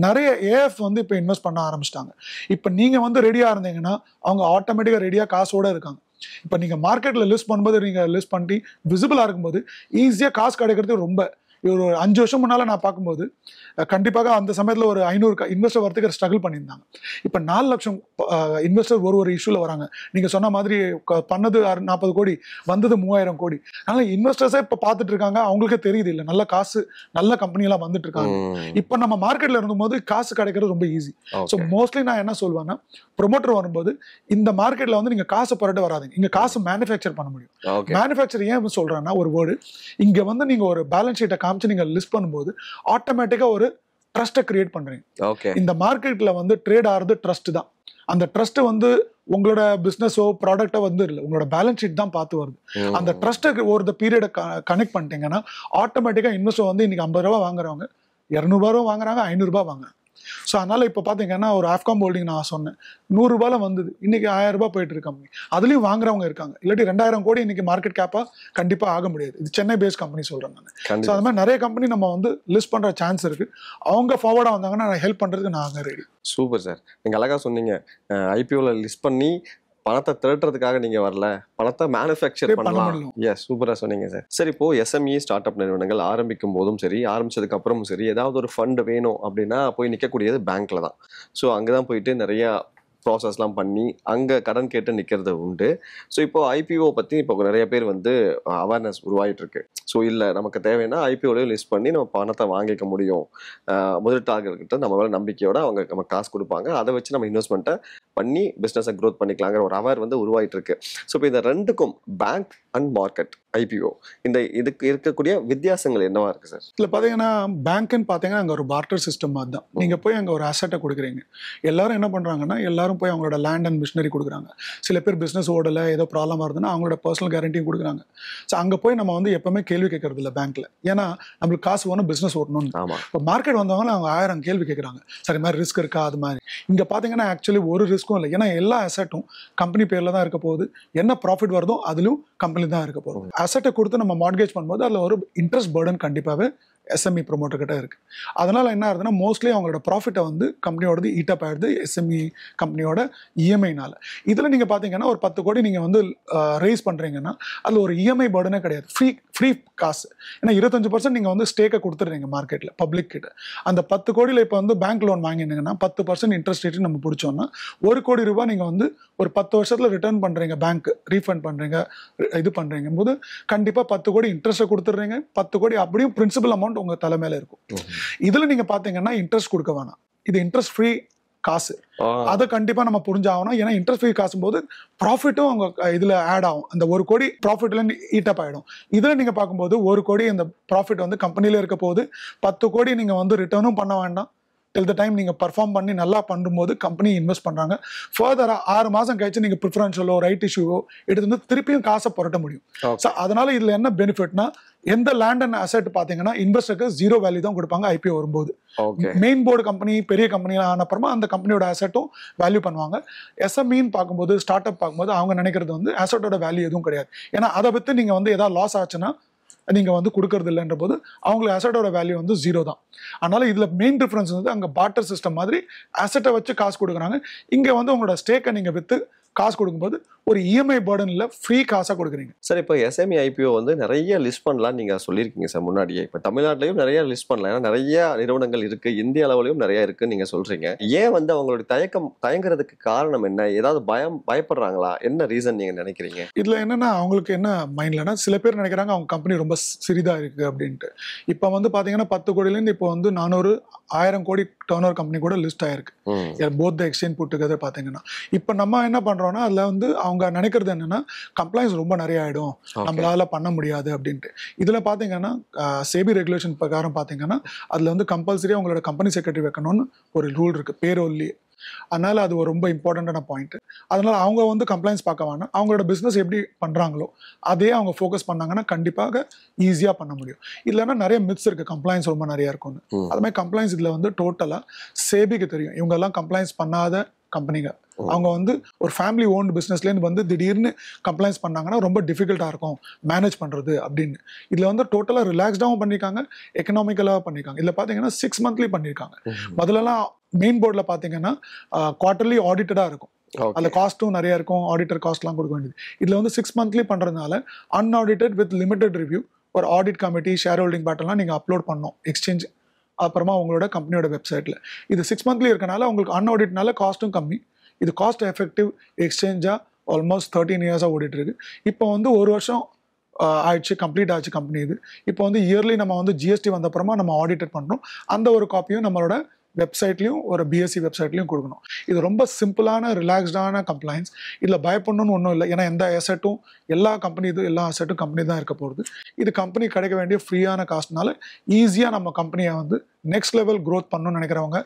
நிறைய ஏஎஃப் வந்து இப்போ இன்வெஸ்ட் பண்ண ஆரம்பிச்சிட்டாங்க. இப்போ நீங்க வந்து ரெடியா இருந்தீங்கன்னா அவங்க ஆட்டோமேட்டிக்கா ரெடியா காசோட இருக்காங்க. இப்போ நீங்க மார்க்கெட்ல லிஸ்ட் பண்ணும்போது, நீங்க லிஸ்ட் பண்ணி விசிபிளா இருக்கும்போது ஈஸியா காசு கிடைக்கிறது ரொம்ப. ஒரு 5 வருஷம் முன்னால நான் பார்க்கும்போது கண்டிப்பாக அந்த சமயத்தில் ஒரு 500 இன்வெஸ்டர் வரதுக்கு ஸ்ட்ரகிள் பண்ணியிருந்தாங்க. இப்போ 4 லட்சம் இன்வெஸ்டர் ஒரு இஷ்யூல வராங்க. நீங்க சொன்ன மாதிரி பண்ணது 40 கோடி, வந்தது 3000 கோடி. அதனால இன்வெஸ்டர்ஸே இப்போ பார்த்துட்டு இருக்காங்க. அவங்களுக்கே தெரியுது இல்லை, நல்ல காசு, நல்ல கம்பெனியெல்லாம் வந்துட்டு இருக்காங்க. இப்போ நம்ம மார்க்கெட்ல இருக்கும்போது காசு கிடைக்கிறது ரொம்ப ஈஸி. ஸோ மோஸ்ட்லி நான் என்ன சொல்வேன்னா, ப்ரொமோட்டர் வரும்போது இந்த மார்க்கெட்ல வந்து நீங்க காசு புரட்டு வராதுங்க. இங்க காசு மேனுஃபேக்சர் பண்ண முடியும். மேனுஃபேக்சர் ஏன் சொல்றேன்னா, ஒரு வேர்டு இங்க வந்து நீங்க ஒரு பேலன்ஸ் ஷீட்டை காமிச்சு நீங்க லிஸ்ட் பண்ணும்போது ஆட்டோமேட்டிக்கா ஒரு ட்ரஸ்ட்டை கிரியேட் பண்றீங்க. இந்த மார்க்கெட்ல வந்து ட்ரேட் ஆகிறது ட்ரஸ்ட் தான். அந்த ட்ரஸ்ட் வந்து உங்களோட பிசினஸோ ப்ராடக்டோ வந்து இல்லை, உங்களோட பேலன்ஸ் ஷீட் தான் பார்த்து வருது. அந்த ட்ரஸ்ட்டை ஒரு பீரியடை கனெக்ட் பண்ணிட்டீங்கன்னா ஆட்டோமேட்டிக்கா இன்வெஸ்டர் வந்து இன்னைக்கு 50 ரூபா வாங்குறவங்க 200 ரூபா வாங்குறாங்க, 500 ரூபாய் வாங்குறாங்க. ஸோ அதனால இப்போ பார்த்தீங்கன்னா ஒரு ஆஃப்காம் ஹோல்டிங் நான் சொன்னேன் 100 ரூபாயில வந்தது, இன்னைக்கு 1000 ரூபாய் போயிட்டு இருக்கு கம்பெனி. அதுலயும் வாங்குறவங்க இருக்காங்க. இல்லாட்டி 2000 கோடி இன்னைக்கு மார்க்கெட் கேப்பா கண்டிப்பா ஆக முடியாது. இது சென்னை பேஸ்ட் கம்பெனி சொல்றேன் நான். ஸோ அது மாதிரி நிறைய கம்பெனி நம்ம வந்து லிஸ்ட் பண்ற சான்ஸ் இருக்கு. அவங்க ஃபார்வர்டா வந்தாங்கன்னா நான் ஹெல்ப் பண்றதுக்கு நாங்க ரெடி. சூப்பர் சார், நீங்க அழகா சொன்னீங்க. ஐபிஓல லிஸ்ட் பண்ணி பணத்தை திரட்டுறதுக்காக நீங்க வரல, பணத்தை மேனுஃபேக்சர் பண்ணலாம். எஸ், சூப்பரா சொன்னீங்க சார். சரி, இப்போ எஸ்எம்இ ஸ்டார்ட் அப் நிறுவனங்கள் ஆரம்பிக்கும் போதும் சரி, ஆரம்பிச்சதுக்கு அப்புறமும் சரி, ஏதாவது ஒரு ஃபண்ட் வேணும் அப்படின்னா போய் நிற்கக்கூடியது பேங்க்ல தான். ஸோ அங்கதான் போயிட்டு நிறைய ப்ராசஸ்லாம் பண்ணி அங்கே கடன் கேட்டு நிற்கிறது உண்டு. ஸோ இப்போ ஐபிஓ பற்றி இப்போ நிறைய பேர் வந்து அவேர்னஸ் உருவாகிட்டு இருக்கு. ஸோ இல்லை, நமக்கு தேவைன்னா ஐபிஓலையும் லிஸ்ட் பண்ணி நம்ம பணத்தை வாங்கிக்க முடியும், முதலீட்டாளர்கிட்ட நம்ம மேலே நம்பிக்கையோட அவங்க நம்ம காசு கொடுப்பாங்க, அதை வச்சு நம்ம இன்வெஸ்ட்மெண்ட்டை பண்ணி பிஸ்னஸை க்ரோத் பண்ணிக்கலாங்கிற ஒரு அவேர் வந்து உருவாகிட்டு இருக்கு. ஸோ இப்போ இந்த ரெண்டுக்கும் பேங்க் அண்ட் மார்க்கெட், ஐபிஓ, இதுக்கு இருக்கக்கூடிய வித்தியாசங்கள் என்னவா இருக்கு சார்? இல்லை பார்த்தீங்கன்னா, பேங்க்னு பார்த்தீங்கன்னா அங்கே ஒரு பார்ட்டர் சிஸ்டம் மாதிரி தான். நீங்கள் போய் அங்கே ஒரு அசட்டை கொடுக்குறீங்க. எல்லாரும் என்ன பண்ணுறாங்கன்னா, எல்லாரும் போய் அவங்களோட லேண்ட் அண்ட் மிஷினரி கொடுக்குறாங்க. சில பேர் பிஸ்னஸ் ஓடலை, ஏதோ ப்ராப்ளம் வருதுன்னா அவங்களோட பர்சனல் கேரண்டியும் கொடுக்குறாங்க. ஸோ அங்கே போய் நம்ம வந்து எப்பவுமே கேள்வி கேட்கறது இல்லை பேங்க்ல. ஏன்னா நம்மளுக்கு காசு வேணும், பிஸ்னஸ் ஓடணும்னு. இப்போ மார்க்கெட் வந்தவங்க அவங்க 1000 கேள்வி கேட்குறாங்க. சரி, மாதிரி ரிஸ்க் இருக்கா? அது மாதிரி இங்கே பார்த்தீங்கன்னா ஆக்சுவலி ஒரு ரிஸ்க்கும் இல்லை. ஏன்னா எல்லா அசட்டும் கம்பெனி பேரில் தான் இருக்க போகுது. என்ன ப்ராஃபிட் வருதோ அதுலையும் கம்பெனி தான் இருக்க போகுது. அசட்டை கொடுத்து நம்ம மார்ட்கேஜ் பண்ணும்போது அதில் ஒரு இன்ட்ரெஸ்ட் பர்டன் கண்டிப்பாகவே எஸ்எம்இ ப்ரொமோட்டர் கிட்ட இருக்கு. அதனால என்ன ஆகுதுன்னா, மோஸ்ட்லி அவங்களோட ப்ராஃபிட்டை வந்து கம்பெனியோடது ஈட்டப் ஆயிடுது எஸ்எம்இ கம்பெனியோட இஎம்ஐனால. இதில் நீங்கள் பார்த்தீங்கன்னா ஒரு 10 கோடி நீங்கள் வந்து ரைஸ் பண்ணுறீங்கன்னா அதில் ஒரு இஎம்ஐ பர்டனே கிடையாது, ஃப்ரீ காசு. ஏன்னா 25% நீங்கள் வந்து ஸ்டேக்கை கொடுத்துட்றீங்க மார்க்கெட்டில் பப்ளிக் கிட்ட. அந்த 10 கோடியில் இப்போ வந்து பேங்க் லோன் வாங்கினீங்கன்னா 10% இன்ட்ரெஸ்ட் ரேட்டு நம்ம பிடிச்சோன்னா 1 கோடி ரூபாய் நீங்கள் வந்து ஒரு 10 வருஷத்தில் ரிட்டர்ன் பண்ணுறீங்க, பேங்க் ரீஃபண்ட் பண்ணுறீங்க, இது பண்ணுறீங்க போது கண்டிப்பாக 10 கோடி இன்ட்ரெஸ்ட்டை கொடுத்துட்றீங்க. 10 கோடி அப்படியும் பிரின்சிபல் அமௌண்ட் உங்க தலைமையில இருக்கும். இதுல நீங்க பாத்தீங்கன்னா இன்ட்ரெஸ்ட் கொடுக்க வேணாம், இது இன்ட்ரெஸ்ட் ஃப்ரீ காசு. அதை கண்டிப்பா நம்ம புரிஞ்சாகணும். ஏன்னா இன்ட்ரெஸ்ட் ஃப்ரீ காசும் போது ப்ராஃபிட்டும் அவங்க இதுல ஆட் ஆகும். அந்த 1 கோடி ப்ராஃபிட்ல ஈட்டப் ஆயிடும். இதுல நீங்க பார்க்கும்போது 1 கோடி அந்த ப்ராஃபிட் வந்து கம்பெனில இருக்க போது 10 கோடி நீங்க வந்து ரிட்டர்னும் பண்ண வேண்டாம். டில் த டைம் நீங்கள் பர்ஃபார்ம் பண்ணி நல்லா பண்ணும்போது கம்பெனி இன்வெஸ்ட் பண்ணுறாங்க. ஃபர்தராக 6 மாதம் கழிச்சு நீங்கள் ப்ரிஃபரன்ஷியலோ ரைட் இஷ்யூவோ எடுத்து வந்து திருப்பியும் காசை புரட்ட முடியும். ஸோ அதனால இதில் என்ன பெனிஃபிட்னா, எந்த லேண்ட் அண்ட் அசெட் பார்த்தீங்கன்னா இன்வெஸ்டருக்கு 0 வேல்யூ தான் கொடுப்பாங்க ஐபிஓ வரும்போது. மெயின் போர்டு கம்பெனி பெரிய கம்பெனி ஆனப்புறமா அந்த கம்பெனியோட அசெட்டும் வேல்யூ பண்ணுவாங்க. எஸ்எம்இன்னு பார்க்கும்போது, ஸ்டார்ட் அப் பார்க்கும்போது அவங்க நினைக்கிறது வந்து அசெட்டோட வேல்யூ எதுவும் கிடையாது. ஏன்னா அதை விற்று நீங்கள் வந்து ஏதாவது லாஸ் ஆச்சுன்னா நீங்க வந்து கொடுக்கறது இல்லைன்ற போது அவங்களுக்கு அசட்டோட வேல்யூ வந்து 0 தான். அதனால இதுல மெயின் டிஃபரன்ஸ் வந்து அங்க பார்ட்டர் சிஸ்டம் மாதிரி அசட்டை வச்சு காசு கொடுக்குறாங்க. இங்க வந்து உங்களோட ஸ்டேக்கை நீங்க வித்து காசு கொடுக்கும்போது ஒரு இஎம்ஐ பர்டன் இல்லை, ஃப்ரீ காசாக கொடுக்குறீங்க. சார், இப்போ எஸ்எம்இ ஐபிஓ வந்து நிறைய லிஸ்ட் பண்ணலாம் நீங்கள் சொல்லியிருக்கீங்க சார் முன்னாடியே. இப்போ தமிழ்நாட்டிலையும் நிறைய லிஸ்ட் பண்ணலாம், ஏன்னா நிறைய நிறுவனங்கள் இருக்கு, இந்திய அளவுலையும் நிறைய இருக்குன்னு நீங்கள் சொல்றீங்க. ஏன் வந்து அவங்களுடைய தயங்குறதுக்கு காரணம் என்ன? ஏதாவது பயப்படுறாங்களா? என்ன ரீசன் நீங்க நினைக்கிறீங்க? இதுல என்னன்னா, அவங்களுக்கு என்ன மைண்ட்லன்னா, சில பேர் நினைக்கிறாங்க அவங்க கம்பெனி ரொம்ப சிறிதா இருக்கு அப்படின்ட்டு. இப்போ வந்து பாத்தீங்கன்னா 10 கோடியிலேருந்து இப்போ வந்து 400-1000 கோடி டர்ன் ஓவர் கம்பெனி கூட லிஸ்ட் ஆயிருக்கு, both the exchange put together. பாத்தீங்கன்னா இப்போ நம்ம என்ன பண்றோம்னா, அதுல வந்து அவங்க அவங்க நினைக்கிறது என்னன்னா கம்ப்ளைண்ட்ஸ் ரொம்ப நிறைய ஆயிடும், நம்மளால பண்ண முடியாது அப்படின்ட்டு. இதுல பாத்தீங்கன்னா சேபி ரெகுலேஷன் பிரகாரம் பாத்தீங்கன்னா அதுல வந்து கம்பல்சரியா உங்களோட கம்பெனி செக்ரட்டரி வைக்கணும்னு ஒரு ரூல் இருக்கு, பேரோல்லி. அதனால அது ஒரு ரொம்ப இம்பார்ட்டண்டான பாயிண்ட். அதனால அவங்க வந்து கம்ப்ளைண்ட்ஸ் பார்க்க வேணாம், அவங்களோட பிசினஸ் எப்படி பண்றாங்களோ அதே அவங்க ஃபோக்கஸ் பண்ணாங்கன்னா கண்டிப்பாக ஈஸியா பண்ண முடியும். இல்லைன்னா நிறைய மித்ஸ் இருக்கு, கம்ப்ளைண்ட்ஸ் ரொம்ப நிறைய இருக்கும்னு. அது மாதிரி கம்ப்ளைண்ட்ஸ் இதுல வந்து டோட்டலா சேபிக்கு தெரியும், இவங்க எல்லாம் கம்ப்ளைண்ட்ஸ் பண்ணாத கம்பெனிங்க. அவங்க வந்து ஒரு ஃபேமிலி ஓன்டு பிஸ்னஸ்லேருந்து வந்து திடீர்னு கம்ப்ளைண்ட்ஸ் பண்ணாங்கன்னா ரொம்ப டிஃபிகல்ட்டாக இருக்கும் மேனேஜ் பண்ணுறது அப்படின்னு. இதில் வந்து டோட்டலாக ரிலாக்ஸ்டாகவும் பண்ணியிருக்காங்க, எக்கனாமிக்கலாக பண்ணியிருக்காங்க. இதில் பார்த்தீங்கன்னா 6 மந்த்லி பண்ணியிருக்காங்க. முதல்லலாம் மெயின் போர்டில் பார்த்தீங்கன்னா குவார்டர்லி ஆடிட்டடாக இருக்கும், அதில் காஸ்ட்டும் நிறைய இருக்கும், ஆடிட்டர் காஸ்ட்லாம் கொடுக்க வேண்டியது. இதில் வந்து 6 மந்த்லி பண்ணுறதுனால அன்ஆடிட்டட் வித் லிமிடெட் ரிவ்யூ ஒரு ஆடிட் கமிட்டி ஷேர் ஹோல்டிங் பேட்டர்லாம் நீங்கள் அப்லோட் பண்ணணும் எக்ஸ்சேஞ்ச் அப்புறமா உங்களோட கம்பெனியோட வெப்சைட்டில். இது 6 மந்த்லி இருக்கனால உங்களுக்கு அன்ஆடிட்னால காஸ்ட்டும் கம்மி. இது காஸ்ட் எஃபெக்டிவ் எக்ஸ்சேஞ்சாக ஆல்மோஸ்ட் 13 இயர்ஸாக ஓடிட்டு இருக்கு. இப்போ வந்து 1 வருஷம் ஆயிடுச்சு, கம்ப்ளீட் ஆச்சு கம்பெனி இது. இப்போ வந்து இயர்லி நம்ம வந்து ஜிஎஸ்டி வந்த அப்புறமா நம்ம ஆடிட்டட் பண்ணுறோம். அந்த ஒரு காப்பியும் நம்மளோட வெப்சைட்லையும் ஒரு பிஎஸ்சி வெப்சைட்லையும் கொடுக்கணும். இது ரொம்ப சிம்பிளான ரிலாக்ஸ்டான கம்ப்ளைண்ட்ஸ். இதில் பயப்படணும்னு ஒன்றும் இல்லை, ஏன்னா எந்த அசெட்டும் எல்லா அசெட்டும் கம்பெனி தான் இருக்க போகுது. இது கம்பெனி கிடைக்க வேண்டிய ஃப்ரீயான காஸ்ட்னால ஈஸியாக நம்ம கம்பெனியை வந்து நெக்ஸ்ட் லெவல் க்ரோத் பண்ணணும்னு நினைக்கிறவங்க,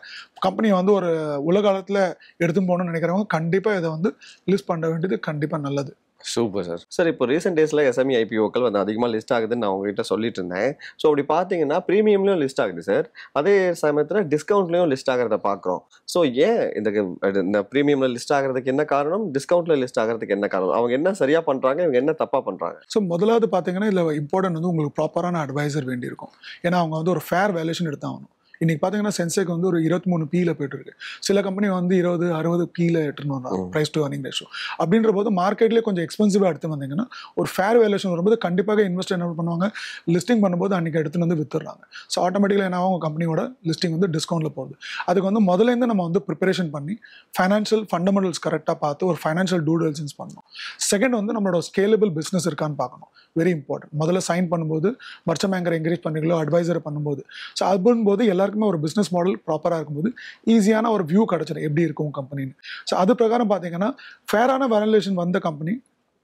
கம்பெனியை வந்து ஒரு உலகாலத்தில் எடுத்துன்னு போகணும்னு நினைக்கிறவங்க கண்டிப்பாக இதை வந்து லிஸ்ட் பண்ண வேண்டியது கண்டிப்பாக நல்லது. Super sir. சார் இப்போ ரீசெண்ட் டேஸில் எஸ்எம்இ ஐபிஓக்கள் வந்து அதிகமாக லிஸ்ட் ஆகுதுன்னு நான் உங்ககிட்ட சொல்லிட்டு இருந்தேன். ஸோ அப்படி பார்த்தீங்கன்னா ப்ரீமியம்லையும் லிஸ்ட் ஆகுது சார், அதே சமயத்தில் டிஸ்கவுண்ட்லையும் லிஸ்ட் ஆகிறத பார்க்குறோம். ஸோ ஏன் இந்த ப்ரீமியமில் லிஸ்ட் ஆகிறதுக்கு என்ன காரணம், டிஸ்கவுண்ட்டில் லிஸ்ட் ஆகிறதுக்கு என்ன காரணம், அவங்க என்ன சரியாக பண்ணுறாங்க, இவங்க என்ன தப்பாக பண்ணுறாங்க? ஸோ முதலாவது பார்த்தீங்கன்னா இதில் இம்பார்ட்டன்ட் வந்து உங்களுக்கு ப்ராப்பரான அட்வைசர் வேண்டியிருக்கும். ஏன்னா அவங்க வந்து ஒரு ஃபேர் வேல்யூஷன் எடுத்தாகணும். இன்னைக்கு பார்த்தீங்கன்னா சென்செக் வந்து ஒரு 23 P போயிட்டு இருக்கு. சில கம்பெனி வந்து 20-60 P எடுத்துன்னு வந்தாங்க ப்ரைஸ் டு earning ரேஷியோ. அப்படின்ற போது மார்க்கெட்லேயே கொஞ்சம் எக்ஸ்பென்சிவாக எடுத்து வந்தீங்கன்னா ஒரு ஃபேர் வேல்யூஷன் வரும்போது கண்டிப்பாக இன்வெஸ்டர் என்ன பண்ணுவாங்க, லிஸ்டிங் பண்ணும்போது அன்றைக்கி எடுத்துன்னு வந்து வித்துடுறாங்க. ஸோ ஆட்டோமேட்டிக்கலாக என்ன ஆகும், கம்பெனியோட லிஸ்டிங் வந்து டிஸ்கவுண்ட்டில் போகுது. அதுக்கு வந்து முதலேருந்து நம்ம வந்து ப்ரிப்பரேஷன் பண்ணி ஃபைனான்ஷியல் ஃபண்டமெண்டல்ஸ் கரெக்டாக பார்த்து ஒரு ஃபைனான்ஷியல் டூ டிலிஜென்ஸ் பண்ணணும். செகண்ட் வந்து நம்மளோட ஸ்கேலபிள் பிஸ்னஸ் இருக்கான்னு பார்க்கணும், வெரி இம்பார்ட்டன்ட். முதல்ல சைன் பண்ணும்போது மர்ச்சன்ட் பேங்கர் என்கரேஜ் பண்ணிங்களோ அட்வைசர் பண்ணும்போது, ஸோ அதுபோது எல்லாருக்குமே ஒரு பிஸ்னஸ் மாடல் ப்ராப்பராக இருக்கும்போது ஈஸியான ஒரு வியூ கிடைச்சிடும் எப்படி இருக்கும் கம்பெனின்னு. ஸோ அது பிரகாரம் பார்த்தீங்கன்னா ஃபேரான வேல்யூவேஷன் வந்த கம்பெனி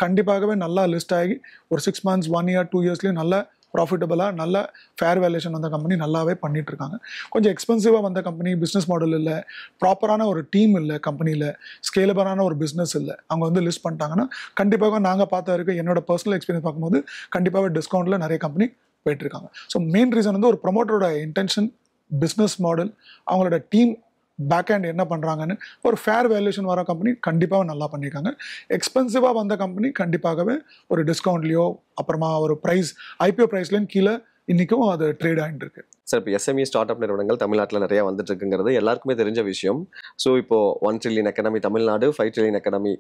கண்டிப்பாகவே நல்லா லிஸ்ட் ஆகி ஒரு 6 months 1 year 2 yearsலேயும் நல்ல ப்ராஃபிட்டபுளாக நல்ல ஃபேர் வேல்யூஷன் வந்த கம்பெனி நல்லாவே பண்ணிட்டு இருக்காங்க. கொஞ்சம் எக்ஸ்பென்சிவாக வந்த கம்பெனி, பிஸ்னஸ் மாடல் இல்லை, ப்ராப்பரான ஒரு டீம் இல்லை கம்பெனியில், ஸ்கேலபிளான ஒரு பிஸ்னஸ் இல்லை, அவங்க வந்து லிஸ்ட் பண்ணிட்டாங்கன்னா கண்டிப்பாக நாங்கள் பார்த்த வரைக்கும் என்னோட பர்சனல் எக்ஸ்பீரியன்ஸ் பார்க்கும்போது கண்டிப்பாக டிஸ்கவுண்ட்டில் நிறைய கம்பெனி போயிட்டு இருக்காங்க. ஸோ மெயின் ரீசன் வந்து ஒரு ப்ரொமோட்டரோட இன்டென்ஷன், பிஸ்னஸ் மாடல், அவங்களோட டீம் பேக் ஹேண்ட் என்ன பண்ணுறாங்கன்னு. ஒரு ஃபேர் வேல்யூஷன் வர கம்பெனி கண்டிப்பாக நல்லா பண்ணியிருக்காங்க. எக்ஸ்பென்சிவாக வந்த கம்பெனி கண்டிப்பாகவே ஒரு டிஸ்கவுண்ட்லேயோ அப்புறமா ஒரு ப்ரைஸ் ஐபிஓ ப்ரைஸ்லேயும் கீழே இன்றைக்கும் அது ட்ரேட் ஆகிட்டு இருக்கு. சார் இப்போ எஸ்எம்இ ஸ்டார்ட் அப் நிறுவனங்கள் தமிழ்நாட்டில் நிறைய வந்துட்டு இருக்குங்கிறது எல்லாருக்குமே தெரிஞ்ச விஷயம். ஸோ இப்போ 1 trillion economy Tamil Nadu, 5 trillion economy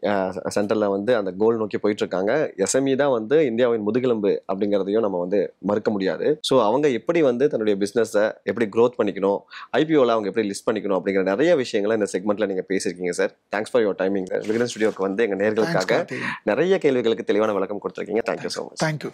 சென்டரில் வந்து அந்த கோல் நோக்கி போயிட்டு இருக்காங்க. எஸ்எம்இ தான் வந்து இந்தியாவின் முதுகெலும்பு அப்படிங்கிறதையும் நம்ம வந்து மறுக்க முடியாது. ஸோ அவங்க எப்படி வந்து தன்னுடைய பிஸ்னஸை எப்படி க்ரோத் பண்ணிக்கணும், ஐபிஓவில் அவங்க எப்படி லிஸ்ட் பண்ணிக்கணும் அப்படிங்கிற நிறைய விஷயங்களை இந்த செக்மெண்ட்டில் நீங்கள் பேசியிருக்கீங்க sir. Thanks for your timing sir. Vikatan ஸ்டுடியோக்கு வந்து எங்கள் நேர்களுக்காக நிறைய கேள்விகளுக்கு தெளிவான விளக்கம் கொடுத்துருக்கீங்க. Thank you so much. தேங்க்யூ.